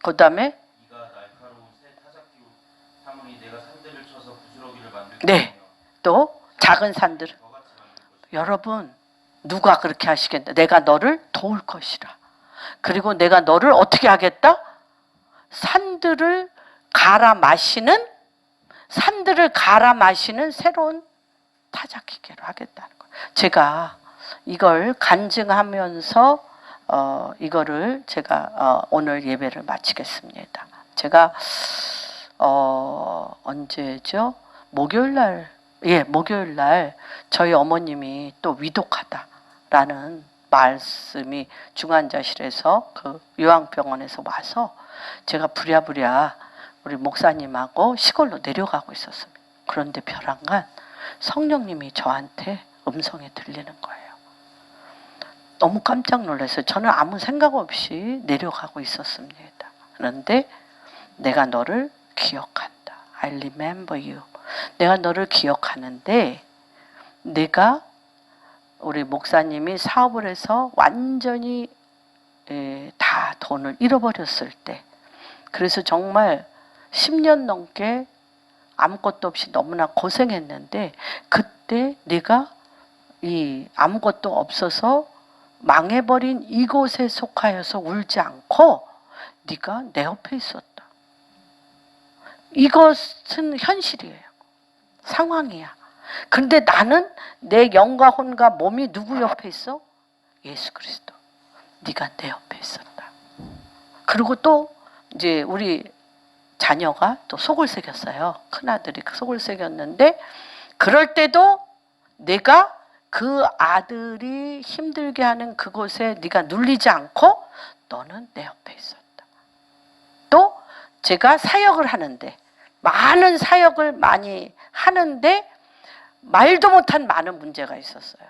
그 다음에 네가 날카로운 새 타작기로 삼으니 내가 산들을 쳐서 부스러기를 만들 네. 것이며 또 작은 산들. 저같이 만들 것이다. 여러분, 누가 그렇게 하시겠다. 내가 너를 도울 것이라. 그리고 내가 너를 어떻게 하겠다? 산들을 갈아 마시는 새로운 타작기계로 하겠다는 거예요. 제가 이걸 간증하면서 이거를 제가 오늘 예배를 마치겠습니다. 제가 언제죠? 목요일 날 저희 어머님이 또 위독하다라는 말씀이 중환자실에서 그 요양병원에서 와서 제가 부랴부랴 우리 목사님하고 시골로 내려가고 있었습니다. 그런데 벼랑간 성령님이 저한테 음성이 들리는 거예요. 너무 깜짝 놀랐어요. 저는 아무 생각 없이 내려가고 있었습니다. 그런데 내가 너를 기억한다. I remember you. 내가 너를 기억하는데 내가 우리 목사님이 사업을 해서 완전히 다 돈을 잃어버렸을 때, 그래서 정말 10년 넘게 아무것도 없이 너무나 고생했는데 그때 네가 이 아무것도 없어서 망해버린 이곳에 속하여서 울지 않고 네가 내 옆에 있었다. 이것은 현실이에요. 상황이야. 그런데 나는 내 영과 혼과 몸이 누구 옆에 있어? 예수 그리스도. 네가 내 옆에 있었다. 그리고 또 이제 우리 자녀가 또 속을 새겼어요. 큰아들이 속을 새겼는데 그럴 때도 내가 그 아들이 힘들게 하는 그곳에 네가 눌리지 않고 너는 내 옆에 있었다. 또 제가 사역을 하는데 많은 사역을 많이 하는데 말도 못한 많은 문제가 있었어요.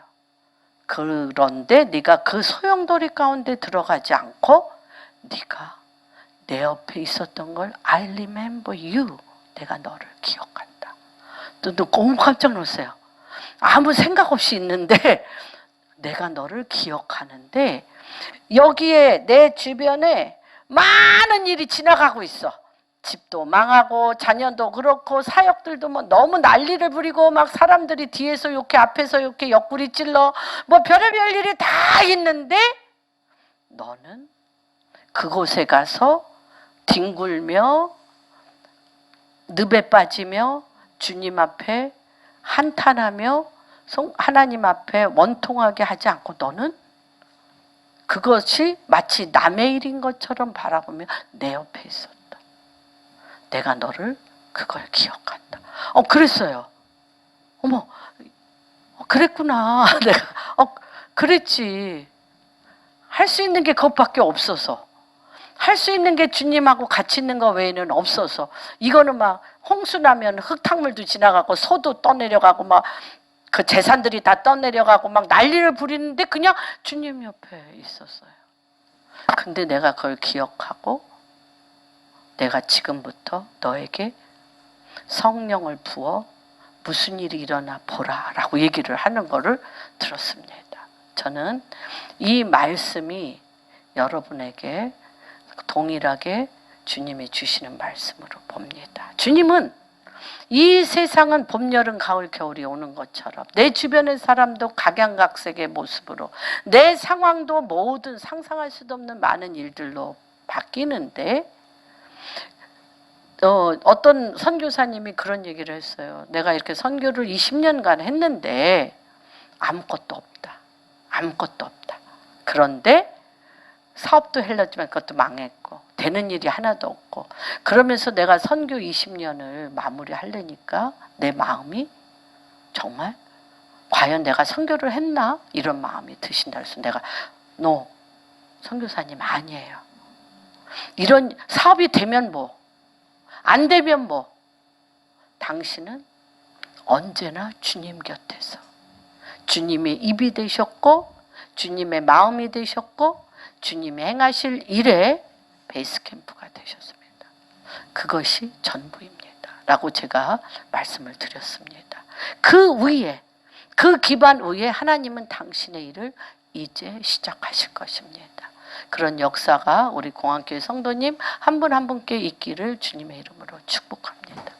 그런데 네가 그 소용돌이 가운데 들어가지 않고 네가 내 옆에 있었던 걸 I remember you. 내가 너를 기억한다. 또 너무 깜짝 놀랐어요. 아무 생각 없이 있는데 내가 너를 기억하는데 여기에 내 주변에 많은 일이 지나가고 있어. 집도 망하고 자녀도 그렇고 사역들도 뭐 너무 난리를 부리고 막 사람들이 뒤에서 욕해 앞에서 욕해 옆구리 찔러 뭐 별의별 일이 다 있는데 너는 그곳에 가서 뒹굴며 늪에 빠지며 주님 앞에 한탄하며 하나님 앞에 원통하게 하지 않고 너는 그것이 마치 남의 일인 것처럼 바라보며 내 옆에 있었다. 내가 너를 그걸 기억한다. 그랬어요. 어머, 그랬구나. 내가 그랬지. 할 수 있는 게 그것밖에 없어서. 할 수 있는 게 주님하고 같이 있는 거 외에는 없어서. 이거는 막 홍수 나면 흙탕물도 지나가고 소도 떠내려가고 막 그 재산들이 다 떠내려가고 막 난리를 부리는데 그냥 주님 옆에 있었어요. 근데 내가 그걸 기억하고 내가 지금부터 너에게 성령을 부어 무슨 일이 일어나 보라 라고 얘기를 하는 거를 들었습니다. 저는 이 말씀이 여러분에게 동일하게 주님이 주시는 말씀으로 봅니다. 주님은 이 세상은 봄, 여름, 가을, 겨울이 오는 것처럼 내 주변의 사람도 각양각색의 모습으로 내 상황도 모든 상상할 수도 없는 많은 일들로 바뀌는데 어떤 선교사님이 그런 얘기를 했어요. 내가 이렇게 선교를 20년간 했는데 아무것도 없다. 아무것도 없다. 그런데 사업도 해렸지만 그것도 망했고 되는 일이 하나도 없고 그러면서 내가 선교 20년을 마무리하려니까 내 마음이 정말 과연 내가 선교를 했나? 이런 마음이 드신다. 그래서 내가 선교사님 아니에요. 이런 사업이 되면 뭐 안 되면 뭐? 당신은 언제나 주님 곁에서 주님의 입이 되셨고 주님의 마음이 되셨고 주님이 행하실 일의 베이스 캠프가 되셨습니다. 그것이 전부입니다. 라고 제가 말씀을 드렸습니다. 그 위에, 그 기반 위에 하나님은 당신의 일을 이제 시작하실 것입니다. 그런 역사가 우리 공안교회 성도님 한 분 한 분께 있기를 주님의 이름으로 축복합니다.